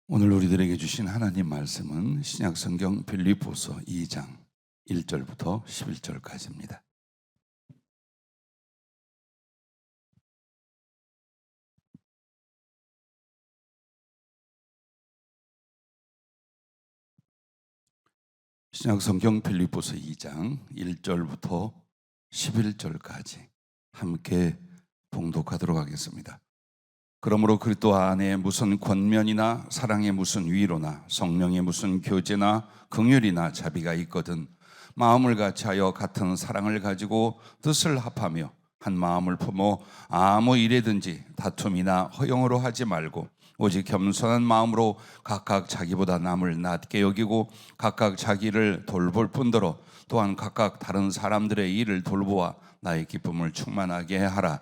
오늘 우리들에게 주신 하나님 말씀은 신약성경 빌립보서 2장 1절부터 11절까지입니다. 신약성경 빌립보서 2장 1절부터 11절까지 함께 봉독하도록 하겠습니다. 그러므로 그리스도 안에 무슨 권면이나 사랑의 무슨 위로나 성령의 무슨 교제나 긍휼이나 자비가 있거든 마음을 같이하여 같은 사랑을 가지고 뜻을 합하며 한 마음을 품어 아무 일에든지 다툼이나 허용으로 하지 말고 오직 겸손한 마음으로 각각 자기보다 남을 낮게 여기고 각각 자기를 돌볼 뿐더러 또한 각각 다른 사람들의 일을 돌보아 나의 기쁨을 충만하게 하라.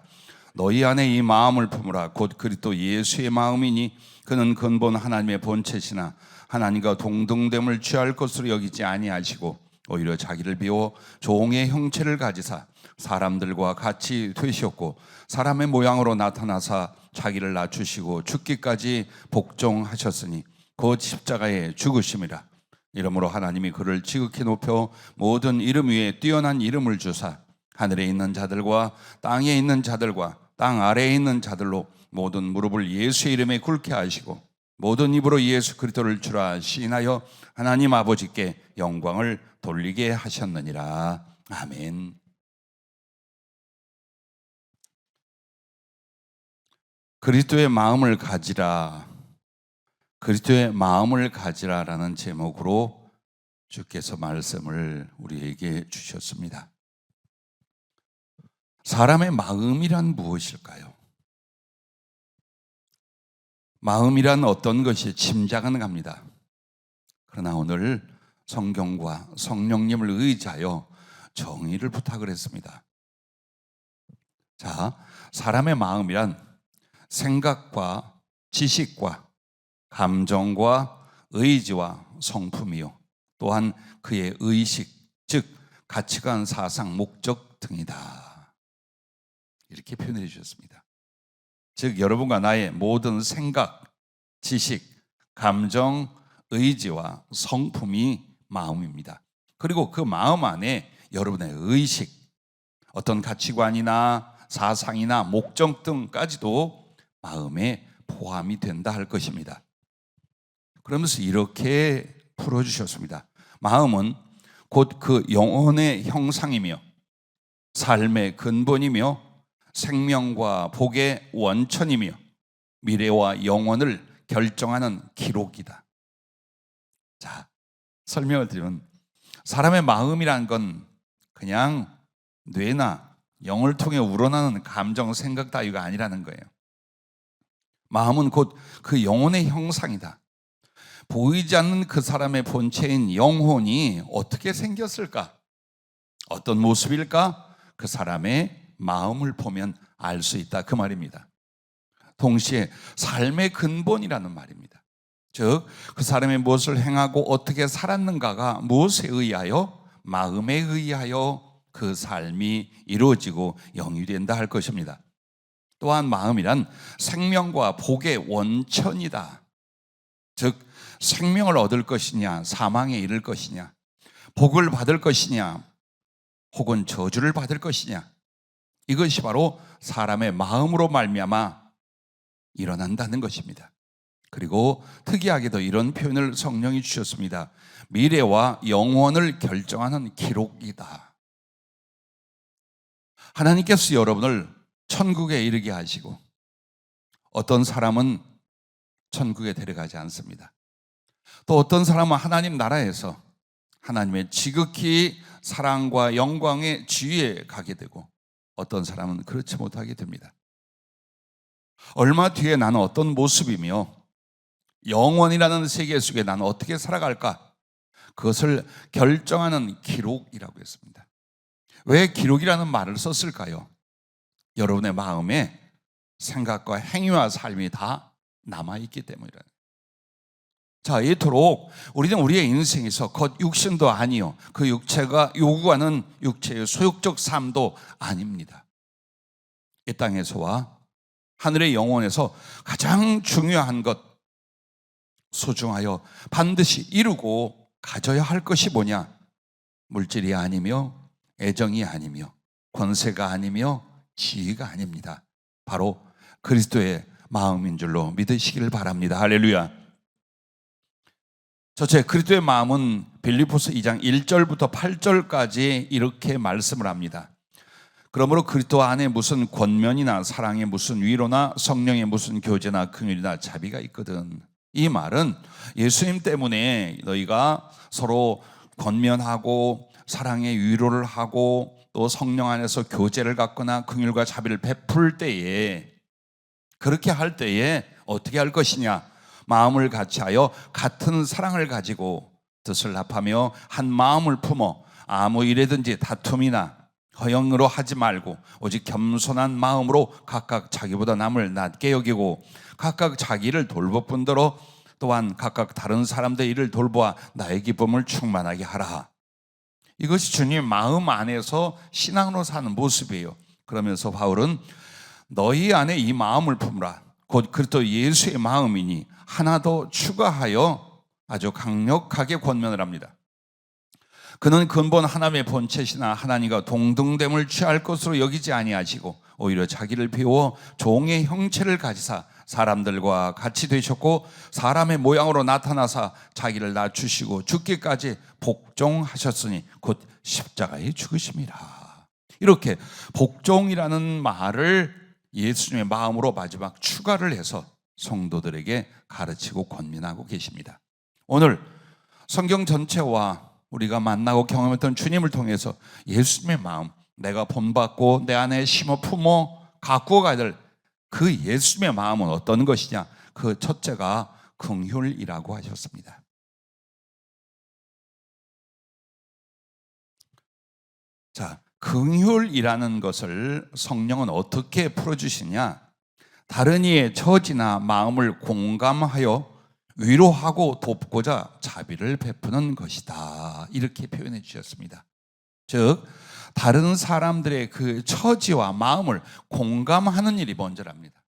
너희 안에 이 마음을 품으라. 곧 그리스도 예수의 마음이니 그는 근본 하나님의 본체시나 하나님과 동등됨을 취할 것으로 여기지 아니하시고 오히려 자기를 비워 종의 형체를 가지사 사람들과 같이 되셨고 사람의 모양으로 나타나사 자기를 낮추시고 죽기까지 복종하셨으니 곧 십자가에 죽으심이라. 이러므로 하나님이 그를 지극히 높여 모든 이름 위에 뛰어난 이름을 주사 하늘에 있는 자들과 땅에 있는 자들과 땅 아래에 있는 자들로 모든 무릎을 예수의 이름에 꿇게 하시고 모든 입으로 예수 그리스도를 주라 시인하여 하나님 아버지께 영광을 돌리게 하셨느니라. 아멘. 그리스도의 마음을 가지라, 그리스도의 마음을 가지라라는 제목으로 주께서 말씀을 우리에게 주셨습니다. 사람의 마음이란 무엇일까요? 마음이란 어떤 것이 짐작은 갑니다. 그러나 오늘 성경과 성령님을 의지하여 정의를 부탁을 했습니다. 자, 사람의 마음이란 생각과 지식과 감정과 의지와 성품이요 또한 그의 의식, 즉 가치관, 사상, 목적 등이다. 이렇게 표현해 주셨습니다. 즉 여러분과 나의 모든 생각, 지식, 감정, 의지와 성품이 마음입니다. 그리고 그 마음 안에 여러분의 의식, 어떤 가치관이나 사상이나 목적 등까지도 마음에 포함이 된다 할 것입니다. 그러면서 이렇게 풀어주셨습니다. 마음은 곧 그 영혼의 형상이며 삶의 근본이며 생명과 복의 원천이며 미래와 영원을 결정하는 기록이다. 자, 설명을 드리면 사람의 마음이란 건 그냥 뇌나 영을 통해 우러나는 감정, 생각 따위가 아니라는 거예요. 마음은 곧 그 영혼의 형상이다. 보이지 않는 그 사람의 본체인 영혼이 어떻게 생겼을까? 어떤 모습일까? 그 사람의 마음을 보면 알 수 있다 그 말입니다. 동시에 삶의 근본이라는 말입니다. 즉 그 사람이 무엇을 행하고 어떻게 살았는가가 무엇에 의하여? 마음에 의하여 그 삶이 이루어지고 영위된다 할 것입니다. 또한 마음이란 생명과 복의 원천이다. 즉 생명을 얻을 것이냐 사망에 이를 것이냐 복을 받을 것이냐 혹은 저주를 받을 것이냐 이것이 바로 사람의 마음으로 말미암아 일어난다는 것입니다. 그리고 특이하게도 이런 표현을 성령이 주셨습니다. 미래와 영원을 결정하는 기록이다. 하나님께서 여러분을 천국에 이르게 하시고 어떤 사람은 천국에 데려가지 않습니다. 또 어떤 사람은 하나님 나라에서 하나님의 지극히 사랑과 영광의 지위에 가게 되고 어떤 사람은 그렇지 못하게 됩니다. 얼마 뒤에 나는 어떤 모습이며 영원이라는 세계 속에 나는 어떻게 살아갈까? 그것을 결정하는 기록이라고 했습니다. 왜 기록이라는 말을 썼을까요? 여러분의 마음에 생각과 행위와 삶이 다 남아있기 때문이라는 거예요. 자, 이토록 우리는 우리의 인생에서 겉 육신도 아니요 그 육체가 요구하는 육체의 소욕적 삶도 아닙니다. 이 땅에서와 하늘의 영혼에서 가장 중요한 것 소중하여 반드시 이루고 가져야 할 것이 뭐냐? 물질이 아니며 애정이 아니며 권세가 아니며 지위가 아닙니다. 바로 그리스도의 마음인 줄로 믿으시기를 바랍니다. 할렐루야. 첫째, 그리스도의 마음은 빌립보서 2장 1절부터 8절까지 이렇게 말씀을 합니다. 그러므로 그리스도 안에 무슨 권면이나 사랑의 무슨 위로나 성령의 무슨 교제나 긍휼이나 자비가 있거든. 이 말은 예수님 때문에 너희가 서로 권면하고 사랑의 위로를 하고 또 성령 안에서 교제를 갖거나 긍휼과 자비를 베풀 때에, 그렇게 할 때에 어떻게 할 것이냐? 마음을 같이하여 같은 사랑을 가지고 뜻을 합하며 한 마음을 품어 아무 일에든지 다툼이나 허영으로 하지 말고 오직 겸손한 마음으로 각각 자기보다 남을 낮게 여기고 각각 자기를 돌볼 뿐더러 또한 각각 다른 사람들의 일을 돌보아 나의 기쁨을 충만하게 하라. 이것이 주님 마음 안에서 신앙으로 사는 모습이에요. 그러면서 바울은 너희 안에 이 마음을 품으라. 곧 그리스도 예수의 마음이니 하나 더 추가하여 아주 강력하게 권면을 합니다. 그는 근본 하나님의 본체시나 하나님과 동등됨을 취할 것으로 여기지 아니하시고 오히려 자기를 비워 종의 형체를 가지사 사람들과 같이 되셨고 사람의 모양으로 나타나사 자기를 낮추시고 죽기까지 복종하셨으니 곧 십자가에 죽으심이라. 이렇게 복종이라는 말을 예수님의 마음으로 마지막 추가를 해서 성도들에게 가르치고 권면하고 계십니다. 오늘 성경 전체와 우리가 만나고 경험했던 주님을 통해서 예수님의 마음, 내가 본받고 내 안에 심어 품어 가꾸어 가야 될 그 예수님의 마음은 어떤 것이냐? 그 첫째가 긍휼이라고 하셨습니다. 자, 긍휼이라는 것을 성령은 어떻게 풀어주시냐? 다른 이의 처지나 마음을 공감하여 위로하고 돕고자 자비를 베푸는 것이다. 이렇게 표현해 주셨습니다. 즉, 다른 사람들의 그 처지와 마음을 공감하는 일이 먼저랍니다.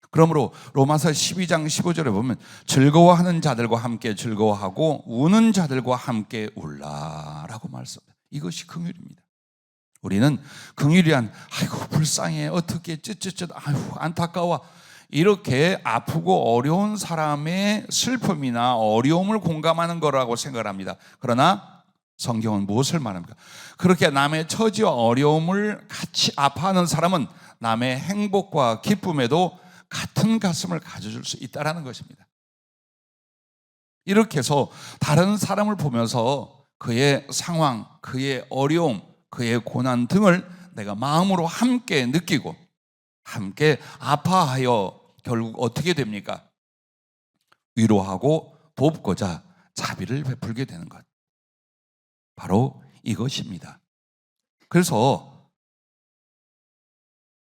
그러므로 로마서 12장 15절에 보면 즐거워하는 자들과 함께 즐거워하고 우는 자들과 함께 울라라고 말씀합니다. 이것이 긍휼입니다. 우리는 긍휼이란 아이고 불쌍해, 어떻게 쯧쯧쯧, 아이고 안타까워, 이렇게 아프고 어려운 사람의 슬픔이나 어려움을 공감하는 거라고 생각을 합니다. 그러나 성경은 무엇을 말합니까? 그렇게 남의 처지와 어려움을 같이 아파하는 사람은 남의 행복과 기쁨에도 같은 가슴을 가져줄 수 있다는 것입니다. 이렇게 해서 다른 사람을 보면서 그의 상황, 그의 어려움, 그의 고난 등을 내가 마음으로 함께 느끼고 함께 아파하여 결국 어떻게 됩니까? 위로하고 돕고자 자비를 베풀게 되는 것. 바로 이것입니다. 그래서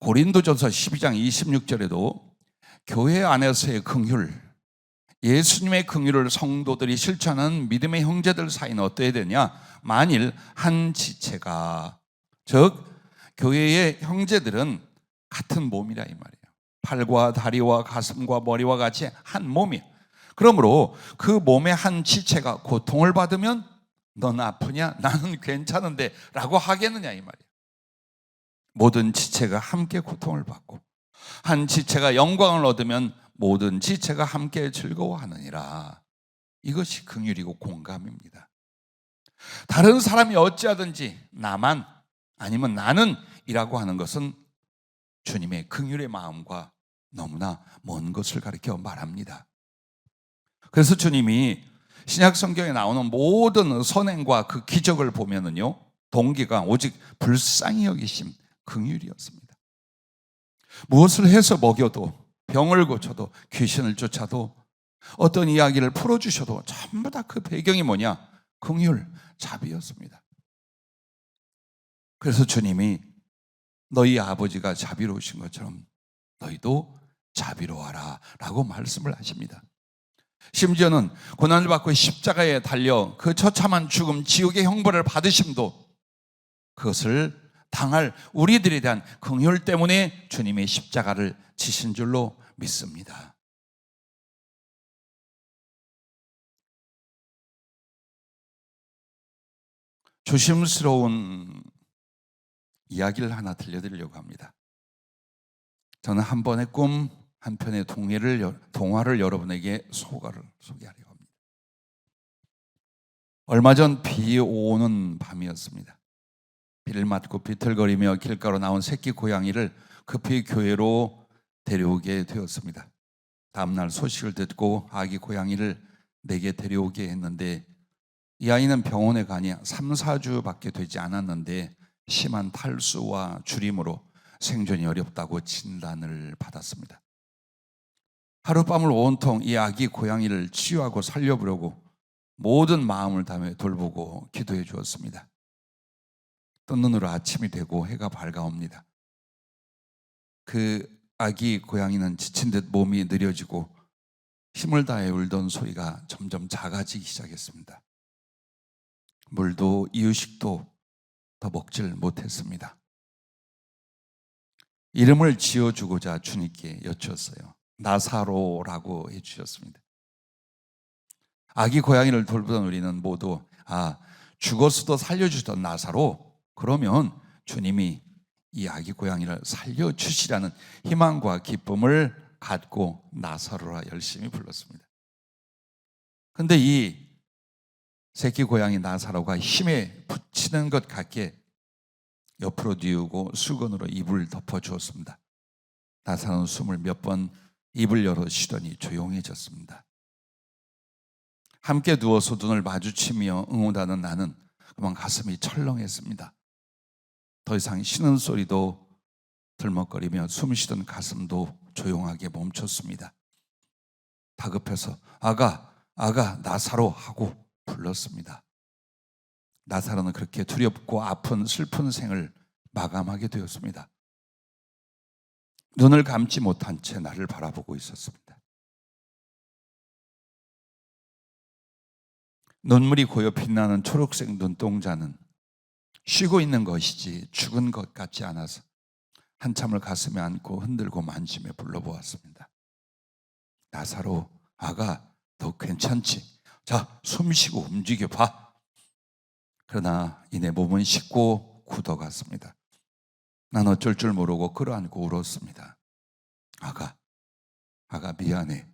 고린도전서 12장 26절에도 교회 안에서의 긍휼, 예수님의 긍휼을 성도들이 실천하는 믿음의 형제들 사이는 어때야 되냐? 만일 한 지체가, 즉 교회의 형제들은 같은 몸이라 이 말이에요. 팔과 다리와 가슴과 머리와 같이 한 몸이에요. 그러므로 그 몸의 한 지체가 고통을 받으면 넌 아프냐? 나는 괜찮은데 라고 하겠느냐 이 말이에요. 모든 지체가 함께 고통을 받고 한 지체가 영광을 얻으면 모든 지체가 함께 즐거워하느니라. 이것이 긍휼이고 공감입니다. 다른 사람이 어찌하든지 나만 아니면 나는 이라고 하는 것은 주님의 긍휼의 마음과 너무나 먼 것을 가리켜 말합니다. 그래서 주님이 신약 성경에 나오는 모든 선행과 그 기적을 보면은요, 동기가 오직 불쌍히 여기심, 긍휼이었습니다. 무엇을 해서 먹여도, 병을 고쳐도, 귀신을 쫓아도, 어떤 이야기를 풀어주셔도 전부 다 그 배경이 뭐냐? 긍휼, 자비였습니다. 그래서 주님이 너희 아버지가 자비로우신 것처럼 너희도 자비로워하라 라고 말씀을 하십니다. 심지어는 고난을 받고 십자가에 달려 그 처참한 죽음, 지옥의 형벌을 받으심도 그것을 당할 우리들에 대한 긍휼 때문에 주님의 십자가를 지신 줄로 믿습니다. 조심스러운 이야기를 하나 들려드리려고 합니다. 저는 한 번의 꿈, 한 편의 동화를 여러분에게 소개하려고 합니다. 얼마 전 비 오는 밤이었습니다. 비를 맞고 비틀거리며 길가로 나온 새끼 고양이를 급히 교회로 데려오게 되었습니다. 다음날 소식을 듣고 아기 고양이를 내게 데려오게 했는데, 이 아이는 병원에 가니 3, 4주밖에 되지 않았는데 심한 탈수와 주림으로 생존이 어렵다고 진단을 받았습니다. 하룻밤을 온통 이 아기 고양이를 치유하고 살려보려고 모든 마음을 다해 돌보고 기도해 주었습니다. 뜬 눈으로 아침이 되고 해가 밝아옵니다. 그 아기 고양이는 지친 듯 몸이 느려지고 힘을 다해 울던 소리가 점점 작아지기 시작했습니다. 물도 이유식도 더 먹질 못했습니다. 이름을 지어주고자 주님께 여쭈었어요. 나사로라고 해주셨습니다. 아기 고양이를 돌보던 우리는 모두 죽었어도 살려주던 나사로, 그러면 주님이 이 아기 고양이를 살려주시라는 희망과 기쁨을 갖고 나사로라 열심히 불렀습니다. 그런데 이 새끼 고양이 나사로가 힘에 붙이는 것 같게 옆으로 뉘우고 수건으로 입을 덮어주었습니다. 나사로는 숨을 몇 번 입을 열어 쉬더니 조용해졌습니다. 함께 누워서 눈을 마주치며 응원하는 나는 그만 가슴이 철렁했습니다. 더 이상 쉬는 소리도 들먹거리며 숨쉬던 가슴도 조용하게 멈췄습니다. 다급해서 아가 나사로 하고 불렀습니다. 나사로는 그렇게 두렵고 아픈 슬픈 생을 마감하게 되었습니다. 눈을 감지 못한 채 나를 바라보고 있었습니다. 눈물이 고여 빛나는 초록색 눈동자는 쉬고 있는 것이지 죽은 것 같지 않아서 한참을 가슴에 안고 흔들고 만지며 불러보았습니다. 나사로, 아가, 너 괜찮지? 자, 숨 쉬고 움직여봐. 그러나 이내 몸은 식고 굳어갔습니다. 난 어쩔 줄 모르고 끌어안고 울었습니다. 아가 미안해.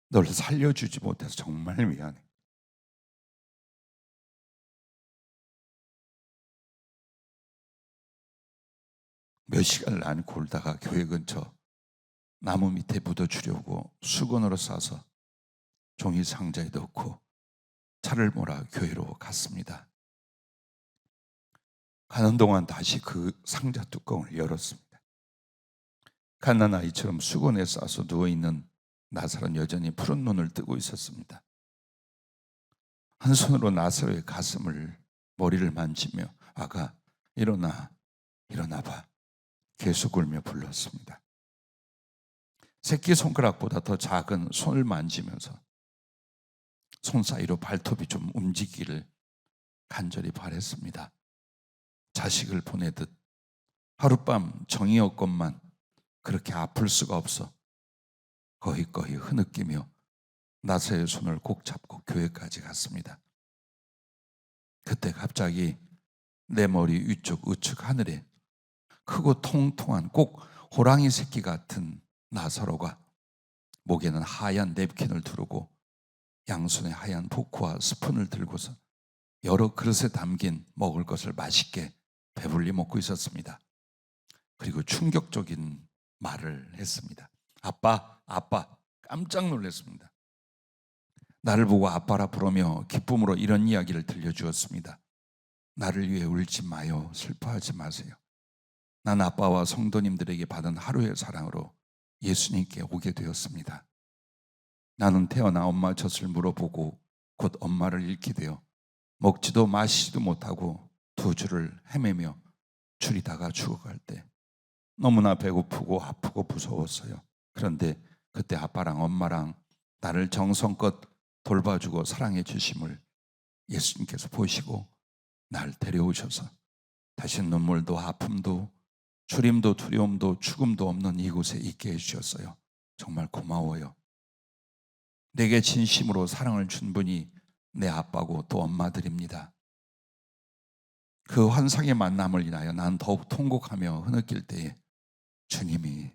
널 살려주지 못해서 정말 미안해. 몇 시간을 안고 울다가 교회 근처 나무 밑에 묻어주려고 수건으로 싸서 종이 상자에 넣고 차를 몰아 교회로 갔습니다. 가는 동안 다시 그 상자 뚜껑을 열었습니다. 갓난아이처럼 수건에 싸서 누워있는 나사로는 여전히 푸른 눈을 뜨고 있었습니다. 한 손으로 나사로의 가슴을, 머리를 만지며 아가 일어나봐 계속 울며 불렀습니다. 새끼손가락보다 더 작은 손을 만지면서 손 사이로 발톱이 좀 움직이기를 간절히 바랬습니다. 자식을 보내듯 하룻밤 정이었건만 그렇게 아플 수가 없어 거히거히 흐느끼며 나사로의 손을 꼭 잡고 교회까지 갔습니다. 그때 갑자기 내 머리 위쪽 우측 하늘에 크고 통통한 꼭 호랑이 새끼 같은 나사로가 목에는 하얀 냅킨을 두르고 양손에 하얀 포크와 스푼을 들고서 여러 그릇에 담긴 먹을 것을 맛있게 배불리 먹고 있었습니다. 그리고 충격적인 말을 했습니다. 아빠. 깜짝 놀랐습니다. 나를 보고 아빠라 부르며 기쁨으로 이런 이야기를 들려주었습니다. 나를 위해 울지 마요. 슬퍼하지 마세요. 난 아빠와 성도님들에게 받은 하루의 사랑으로 예수님께 오게 되었습니다. 나는 태어나 엄마 젖을 물어보고 곧 엄마를 잃게 되어 먹지도 마시지도 못하고 2주를 헤매며 줄이다가 죽어갈 때 너무나 배고프고 아프고 무서웠어요. 그런데 그때 아빠랑 엄마랑 나를 정성껏 돌봐주고 사랑해 주심을 예수님께서 보시고 날 데려오셔서 다시 눈물도 아픔도 주림도 두려움도 죽음도 없는 이곳에 있게 해주셨어요. 정말 고마워요. 내게 진심으로 사랑을 준 분이 내 아빠고 또 엄마들입니다. 그 환상의 만남을 인하여 난 더욱 통곡하며 흐느낄 때에 주님이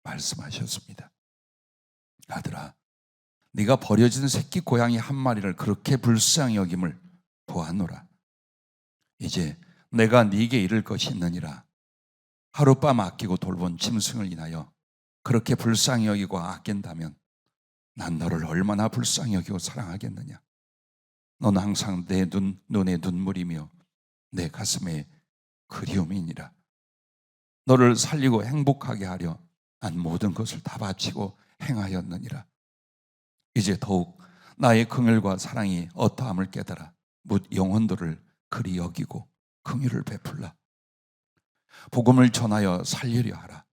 말씀하셨습니다. 아들아, 네가 버려진 새끼 고양이 한 마리를 그렇게 불쌍히 여김을 보았노라. 이제 내가 네게 이를 것이 있느니라. 하룻밤 아끼고 돌본 짐승을 인하여 그렇게 불쌍히 여기고 아낀다면 난 너를 얼마나 불쌍히 여기고 사랑하겠느냐. 너는 항상 내 눈에 눈물이며 내 가슴에 그리움이니라. 너를 살리고 행복하게 하려 난 모든 것을 다 바치고 행하였느니라. 이제 더욱 나의 긍휼과 사랑이 어떠함을 깨달아 묻 영혼들을 그리 여기고 긍휼을 베풀라. 복음을 전하여 살리려 하라.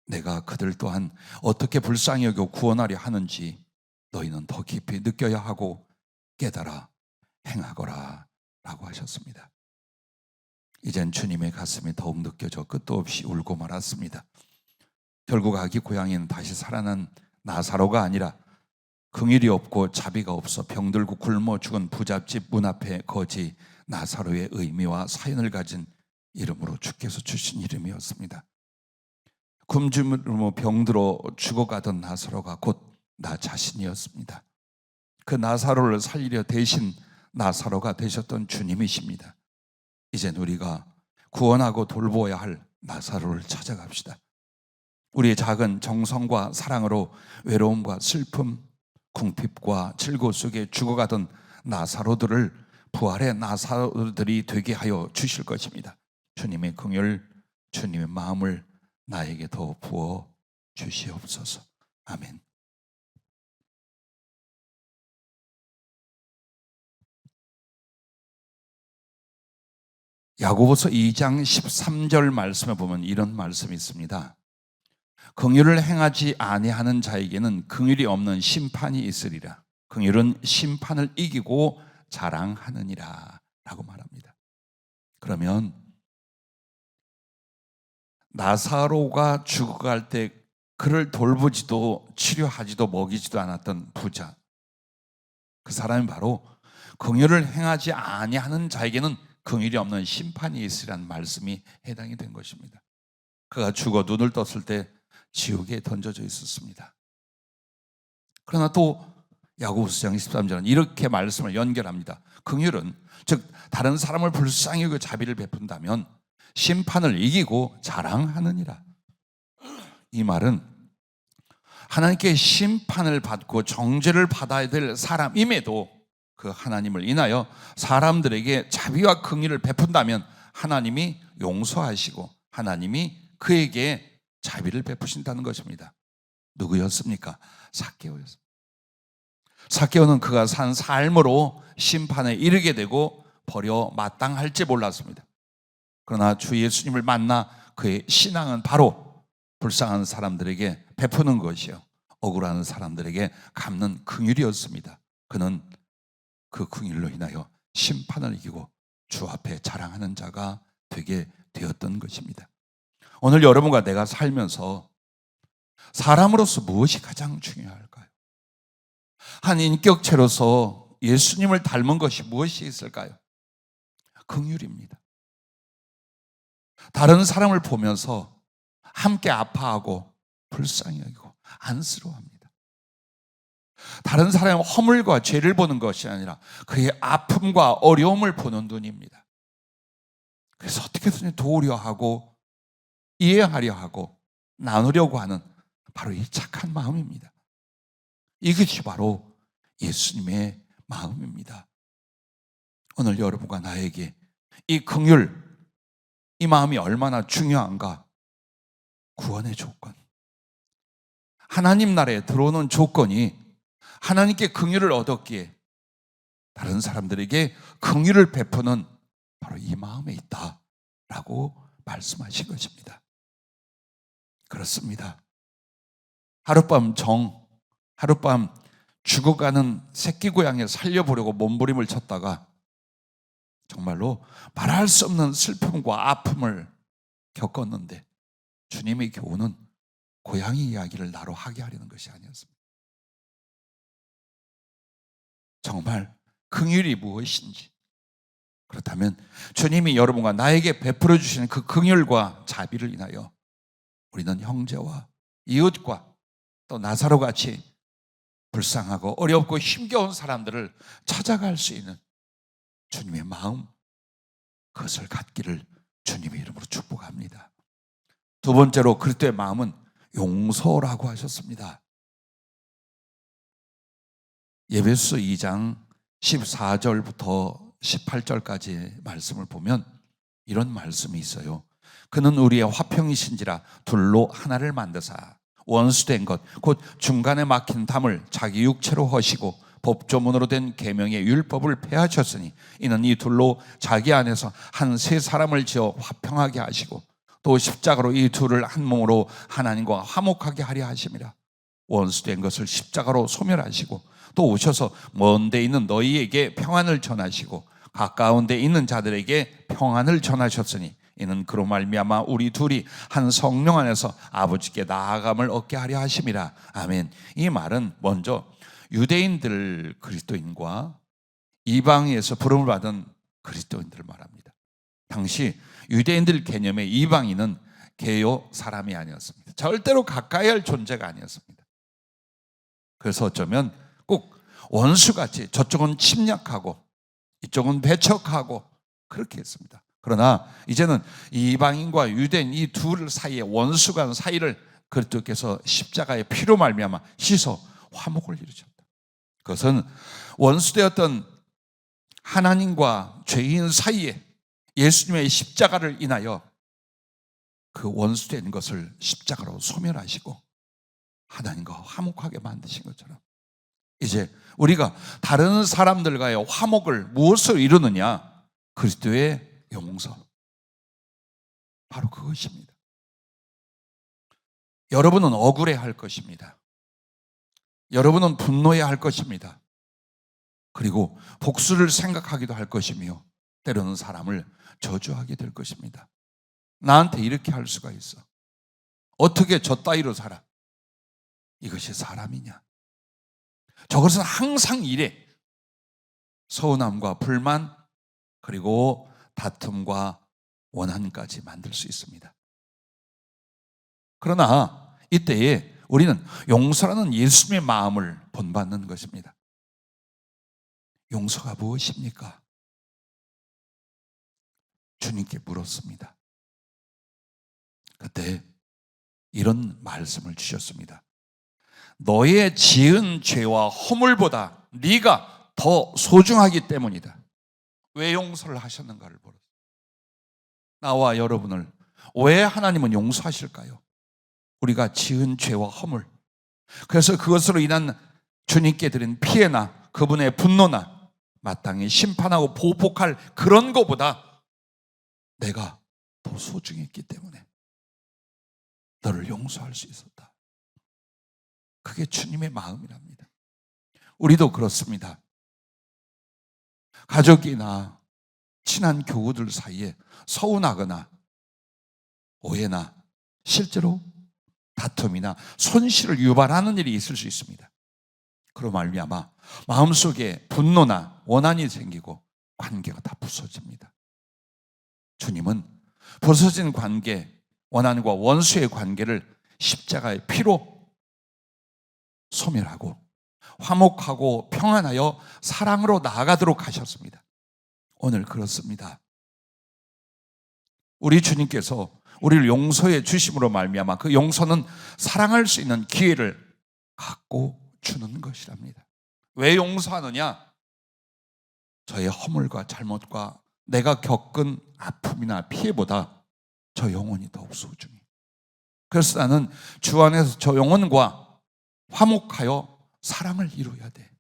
내가 그들 또한 어떻게 불쌍히 여겨 구원하려 하는지 너희는 더 깊이 느껴야 하고 깨달아 행하거라 라고 하셨습니다. 이젠 주님의 가슴이 더욱 느껴져 끝도 없이 울고 말았습니다. 결국 아기 고양이는 다시 살아난 나사로가 아니라 긍휼이 없고 자비가 없어 병들고 굶어 죽은 부잣집 문 앞에 거지 나사로의 의미와 사연을 가진 이름으로 주께서 주신 이름이었습니다. 굶주림으로 병들어 죽어가던 나사로가 곧 나 자신이었습니다. 그 나사로를 살리려 대신 나사로가 되셨던 주님이십니다. 이젠 우리가 구원하고 돌보아야 할 나사로를 찾아갑시다. 우리의 작은 정성과 사랑으로 외로움과 슬픔, 궁핍과 질고 속에 죽어가던 나사로들을 부활의 나사로들이 되게 하여 주실 것입니다. 주님의 긍휼, 주님의 마음을 나에게 더 부어 주시옵소서. 아멘. 야고보서 2장 13절 말씀에 보면 이런 말씀이 있습니다. 긍휼을 행하지 아니하는 자에게는 긍휼이 없는 심판이 있으리라. 긍휼은 심판을 이기고 자랑하느니라 라고 말합니다. 그러면 나사로가 죽어갈 때 그를 돌보지도 치료하지도 먹이지도 않았던 부자, 그 사람이 바로 긍휼을 행하지 아니하는 자에게는 긍휼이 없는 심판이 있으리라는 말씀이 해당이 된 것입니다. 그가 죽어 눈을 떴을 때 지옥에 던져져 있었습니다. 그러나 또 야고보서 2장 13절은 이렇게 말씀을 연결합니다. 긍휼은 즉 다른 사람을 불쌍히 여겨 자비를 베푼다면 심판을 이기고 자랑하느니라. 이 말은 하나님께 심판을 받고 정죄를 받아야 될 사람임에도 그 하나님을 인하여 사람들에게 자비와 긍휼을 베푼다면 하나님이 용서하시고 하나님이 그에게 자비를 베푸신다는 것입니다. 누구였습니까? 삭개오였습니다. 삭개오는 그가 산 삶으로 심판에 이르게 되고 버려 마땅할지 몰랐습니다. 그러나 주 예수님을 만나 그의 신앙은 바로 불쌍한 사람들에게 베푸는 것이요, 억울한 사람들에게 갚는 긍휼이었습니다. 그는 그 긍휼로 인하여 심판을 이기고 주 앞에 자랑하는 자가 되게 되었던 것입니다. 오늘 여러분과 내가 살면서 사람으로서 무엇이 가장 중요할까요? 한 인격체로서 예수님을 닮은 것이 무엇이 있을까요? 긍휼입니다. 다른 사람을 보면서 함께 아파하고 불쌍히 여기고 안쓰러워합니다. 다른 사람의 허물과 죄를 보는 것이 아니라 그의 아픔과 어려움을 보는 눈입니다. 그래서 어떻게든 도우려 하고 이해하려 하고 나누려고 하는 바로 이 착한 마음입니다. 이것이 바로 예수님의 마음입니다. 오늘 여러분과 나에게 이 긍휼, 이 마음이 얼마나 중요한가? 구원의 조건, 하나님 나라에 들어오는 조건이 하나님께 긍휼을 얻었기에 다른 사람들에게 긍휼을 베푸는 바로 이 마음에 있다라고 말씀하신 것입니다. 그렇습니다. 하룻밤 죽어가는 새끼 고양이를 살려보려고 몸부림을 쳤다가 정말로 말할 수 없는 슬픔과 아픔을 겪었는데 주님의 교훈은 고양이 이야기를 나로 하게 하려는 것이 아니었습니다. 정말 긍휼이 무엇인지, 그렇다면 주님이 여러분과 나에게 베풀어 주시는 그 긍휼과 자비를 인하여 우리는 형제와 이웃과 또 나사로 같이 불쌍하고 어렵고 힘겨운 사람들을 찾아갈 수 있는 주님의 마음, 그것을 갖기를 주님의 이름으로 축복합니다. 두 번째로 그리스도의 마음은 용서라고 하셨습니다. 에베소 2장 14절부터 18절까지 말씀을 보면 이런 말씀이 있어요. 그는 우리의 화평이신지라 둘로 하나를 만드사 원수된 것 곧 중간에 막힌 담을 자기 육체로 허시고 법조문으로 된 계명의 율법을 폐하셨으니 이는 이 둘로 자기 안에서 한 세 사람을 지어 화평하게 하시고 또 십자가로 이 둘을 한 몸으로 하나님과 화목하게 하려 하심이라. 원수된 것을 십자가로 소멸하시고 또 오셔서 먼 데 있는 너희에게 평안을 전하시고 가까운 데 있는 자들에게 평안을 전하셨으니 이는 그로 말미암아 우리 둘이 한 성령 안에서 아버지께 나아감을 얻게 하려 하심이라. 아멘. 이 말은 먼저 유대인들 그리스도인과 이방에서 부름을 받은 그리스도인들을 말합니다. 당시 유대인들 개념의 이방인은 개요 사람이 아니었습니다. 절대로 가까이 할 존재가 아니었습니다. 그래서 어쩌면 꼭 원수같이 저쪽은 침략하고 이쪽은 배척하고 그렇게 했습니다. 그러나 이제는 이방인과 유대인 이 둘 사이에 원수간 사이를 그리스도께서 십자가의 피로 말미암아 씻어 화목을 이루셨다. 그것은 원수되었던 하나님과 죄인 사이에 예수님의 십자가를 인하여 그 원수된 것을 십자가로 소멸하시고 하나님과 화목하게 만드신 것처럼 이제 우리가 다른 사람들과의 화목을 무엇으로 이루느냐? 그리스도의 용서. 바로 그것입니다. 여러분은 억울해 할 것입니다. 여러분은 분노해야 할 것입니다. 그리고 복수를 생각하기도 할 것이며 때로는 사람을 저주하게 될 것입니다. 나한테 이렇게 할 수가 있어. 어떻게 저 따위로 살아? 이것이 사람이냐? 저것은 항상 이래. 서운함과 불만 그리고 다툼과 원한까지 만들 수 있습니다. 그러나 이때에 우리는 용서라는 예수님의 마음을 본받는 것입니다. 용서가 무엇입니까? 주님께 물었습니다. 그때 이런 말씀을 주셨습니다. 너의 지은 죄와 허물보다 네가 더 소중하기 때문이다. 왜 용서를 하셨는가를 보라. 나와 여러분을 왜 하나님은 용서하실까요? 우리가 지은 죄와 허물, 그래서 그것으로 인한 주님께 드린 피해나 그분의 분노나 마땅히 심판하고 보복할 그런 것보다 내가 더 소중했기 때문에 너를 용서할 수 있었다. 그게 주님의 마음이랍니다. 우리도 그렇습니다. 가족이나 친한 교우들 사이에 서운하거나 오해나 실제로 다툼이나 손실을 유발하는 일이 있을 수 있습니다. 그로 말미암아 마음속에 분노나 원한이 생기고 관계가 다 부서집니다. 주님은 부서진 관계, 원한과 원수의 관계를 십자가의 피로 소멸하고 화목하고 평안하여 사랑으로 나아가도록 하셨습니다. 오늘 그렇습니다. 우리 주님께서 우리를 용서해 주심으로 말미암아 그 용서는 사랑할 수 있는 기회를 갖고 주는 것이랍니다. 왜 용서하느냐? 저의 허물과 잘못과 내가 겪은 아픔이나 피해보다 저 영혼이 더욱 소중해. 그래서 나는 주 안에서 저 영혼과 화목하여 사랑을 이루어야 돼.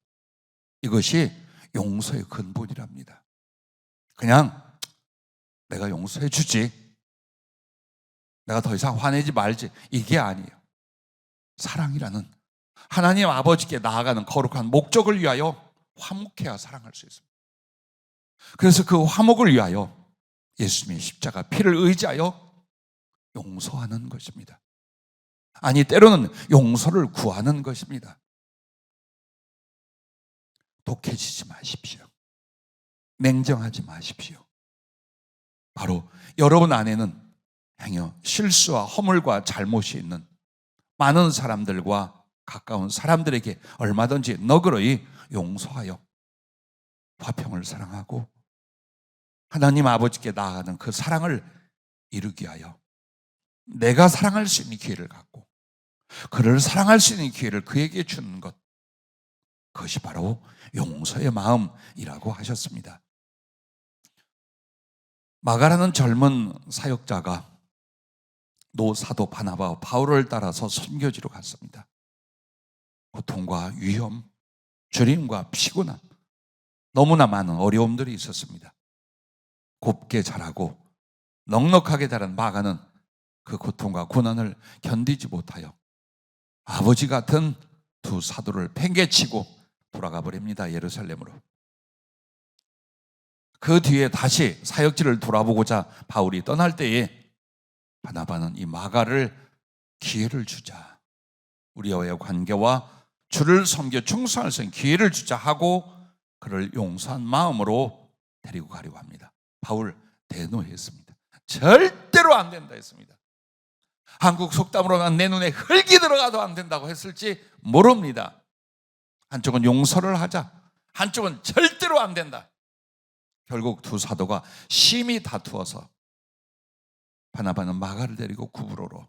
이것이 용서의 근본이랍니다. 그냥 내가 용서해 주지, 내가 더 이상 화내지 말지, 이게 아니에요. 사랑이라는 하나님 아버지께 나아가는 거룩한 목적을 위하여 화목해야 사랑할 수 있습니다. 그래서 그 화목을 위하여 예수님의 십자가 피를 의지하여 용서하는 것입니다. 아니, 때로는 용서를 구하는 것입니다. 독해지지 마십시오. 냉정하지 마십시오. 바로 여러분 안에는 행여 실수와 허물과 잘못이 있는 많은 사람들과 가까운 사람들에게 얼마든지 너그러이 용서하여 화평을 사랑하고 하나님 아버지께 나아가는 그 사랑을 이루기 위하여 내가 사랑할 수 있는 기회를 갖고 그를 사랑할 수 있는 기회를 그에게 주는 것, 그것이 바로 용서의 마음이라고 하셨습니다. 마가라는 젊은 사역자가 노 사도 바나바와 바울을 따라서 선교지로 갔습니다. 고통과 위험, 주림과 피곤함, 너무나 많은 어려움들이 있었습니다. 곱게 자라고 넉넉하게 자란 마가는 그 고통과 고난을 견디지 못하여 아버지 같은 두 사도를 팽개치고 돌아가 버립니다. 예루살렘으로. 그 뒤에 다시 사역지를 돌아보고자 바울이 떠날 때에 바나바는 이 마가를 기회를 주자, 우리와의 관계와 주를 섬겨 충성할 수 있는 기회를 주자 하고 그를 용서한 마음으로 데리고 가려고 합니다. 바울 대노했습니다. 절대로 안 된다 했습니다. 한국 속담으로는 내 눈에 흙이 들어가도 안 된다고 했을지 모릅니다. 한쪽은 용서를 하자, 한쪽은 절대로 안 된다. 결국 두 사도가 심히 다투어서 바나바는 마가를 데리고 구브로로,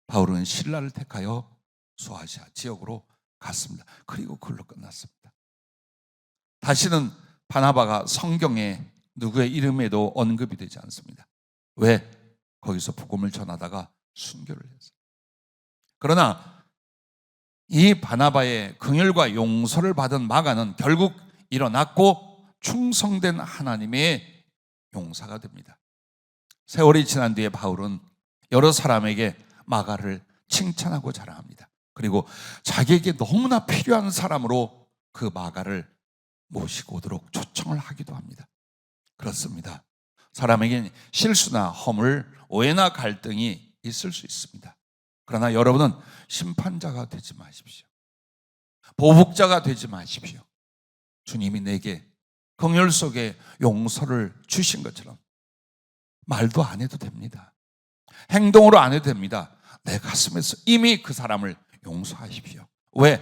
바울은 신라를 택하여 소아시아 지역으로 갔습니다. 그리고 그걸로 끝났습니다. 다시는 바나바가 성경에 누구의 이름에도 언급이 되지 않습니다. 왜? 거기서 복음을 전하다가 순교를 했어요. 그러나 이 바나바의 긍휼과 용서를 받은 마가는 결국 일어났고 충성된 하나님의 용사가 됩니다. 세월이 지난 뒤에 바울은 여러 사람에게 마가를 칭찬하고 자랑합니다. 그리고 자기에게 너무나 필요한 사람으로 그 마가를 모시고 오도록 초청을 하기도 합니다. 그렇습니다. 사람에게는 실수나 허물, 오해나 갈등이 있을 수 있습니다. 그러나 여러분은 심판자가 되지 마십시오. 보복자가 되지 마십시오. 주님이 내게 긍휼 속에 용서를 주신 것처럼 말도 안 해도 됩니다. 행동으로 안 해도 됩니다. 내 가슴에서 이미 그 사람을 용서하십시오. 왜?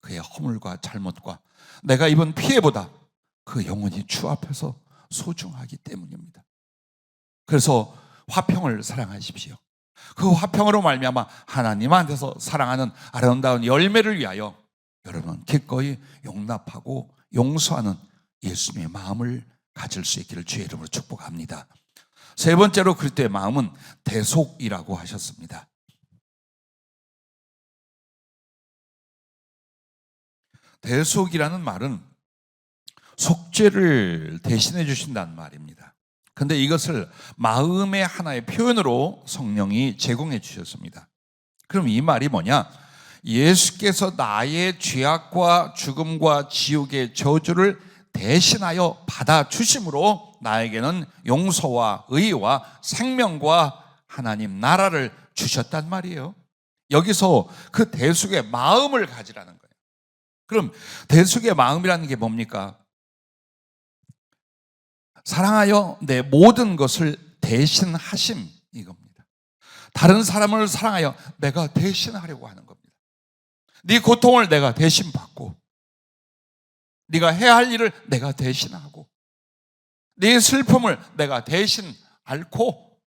그의 허물과 잘못과 내가 입은 피해보다 그 영혼이 주 앞에서 소중하기 때문입니다. 그래서 화평을 사랑하십시오. 그 화평으로 말미암아 하나님한테서 사랑하는 아름다운 열매를 위하여 여러분은 기꺼이 용납하고 용서하는 예수님의 마음을 가질 수 있기를 주의 이름으로 축복합니다. 세 번째로 그리스도의 마음은 대속이라고 하셨습니다. 대속이라는 말은 속죄를 대신해 주신다는 말입니다. 그런데 이것을 마음의 하나의 표현으로 성령이 제공해 주셨습니다. 그럼 이 말이 뭐냐? 예수께서 나의 죄악과 죽음과 지옥의 저주를 대신하여 받아주심으로 나에게는 용서와 의와 생명과 하나님 나라를 주셨단 말이에요. 여기서 그 대속의 마음을 가지라는 거예요. 그럼 대속의 마음이라는 게 뭡니까? 사랑하여 내 모든 것을 대신하심, 이겁니다. 다른 사람을 사랑하여 내가 대신하려고 하는 겁니다. 네 고통을 내가 대신 받고, 네가 해야 할 일을 내가 대신하고, 네 슬픔을 내가 대신 앓고,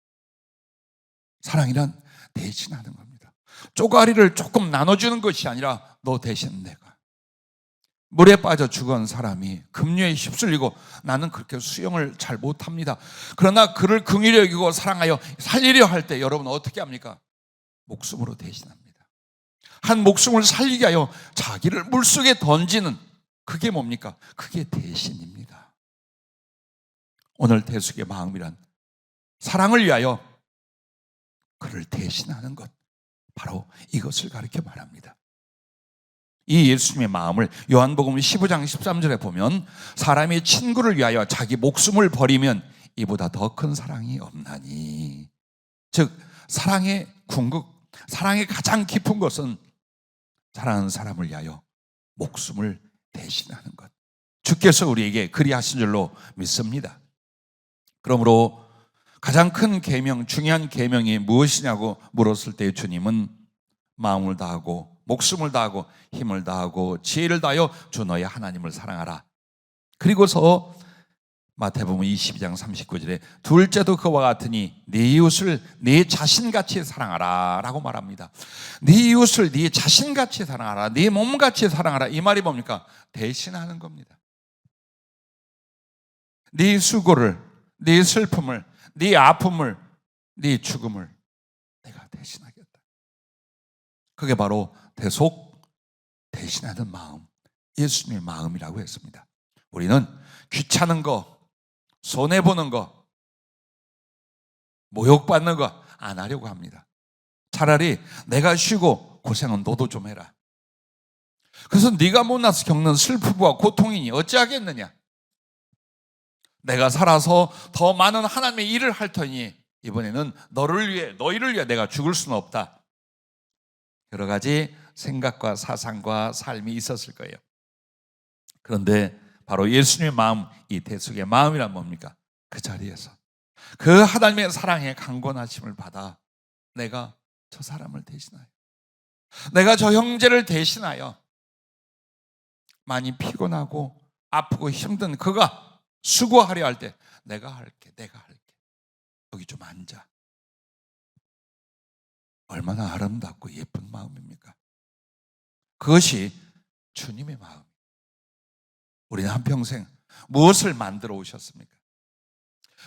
사랑이란 대신하는 겁니다. 쪼가리를 조금 나눠주는 것이 아니라 너 대신 내가. 물에 빠져 죽은 사람이 급류에 휩쓸리고 나는 그렇게 수영을 잘 못합니다. 그러나 그를 긍휼히 여기고 사랑하여 살리려 할 때 여러분 어떻게 합니까? 목숨으로 대신합니다. 한 목숨을 살리게 하여 자기를 물속에 던지는, 그게 뭡니까? 그게 대신입니다. 오늘 대속의 마음이란 사랑을 위하여 그를 대신하는 것, 바로 이것을 가르쳐 말합니다. 이 예수님의 마음을 요한복음 15장 13절에 보면 사람이 친구를 위하여 자기 목숨을 버리면 이보다 더 큰 사랑이 없나니, 즉 사랑의 궁극, 사랑의 가장 깊은 것은 사랑하는 사람을 위하여 목숨을 대신하는 것, 주께서 우리에게 그리하신 줄로 믿습니다. 그러므로 가장 큰 계명, 중요한 계명이 무엇이냐고 물었을 때 주님은 마음을 다하고 목숨을 다하고 힘을 다하고 지혜를 다하여 주 너의 하나님을 사랑하라. 그리고서 마태복음 22장 39절에 둘째도 그와 같으니 네 이웃을 네 자신같이 사랑하라 라고 말합니다. 네 이웃을 네 자신같이 사랑하라, 네 몸같이 사랑하라. 이 말이 뭡니까? 대신하는 겁니다. 네 수고를, 네 슬픔을, 네 아픔을, 네 죽음을 내가 대신하겠다. 그게 바로 대속 대신하는 마음, 예수님의 마음이라고 했습니다. 우리는 귀찮은 거, 손해보는 거, 모욕받는 거 안 하려고 합니다. 차라리 내가 쉬고 고생은 너도 좀 해라. 그래서 네가 못나서 겪는 슬픔과 고통이니 어찌하겠느냐. 내가 살아서 더 많은 하나님의 일을 할 터니 이번에는 너를 위해, 너희를 위해 내가 죽을 수는 없다. 여러 가지 생각과 사상과 삶이 있었을 거예요. 그런데 바로 예수님의 마음, 이 대속의 마음이란 뭡니까? 그 자리에서 그 하나님의 사랑에 강권하심을 받아 내가 저 사람을 대신하여, 내가 저 형제를 대신하여 많이 피곤하고 아프고 힘든 그가 수고하려 할 때 내가 할게. 여기 좀 앉아. 얼마나 아름답고 예쁜 마음입니까? 그것이 주님의 마음. 우리는 한평생 무엇을 만들어 오셨습니까?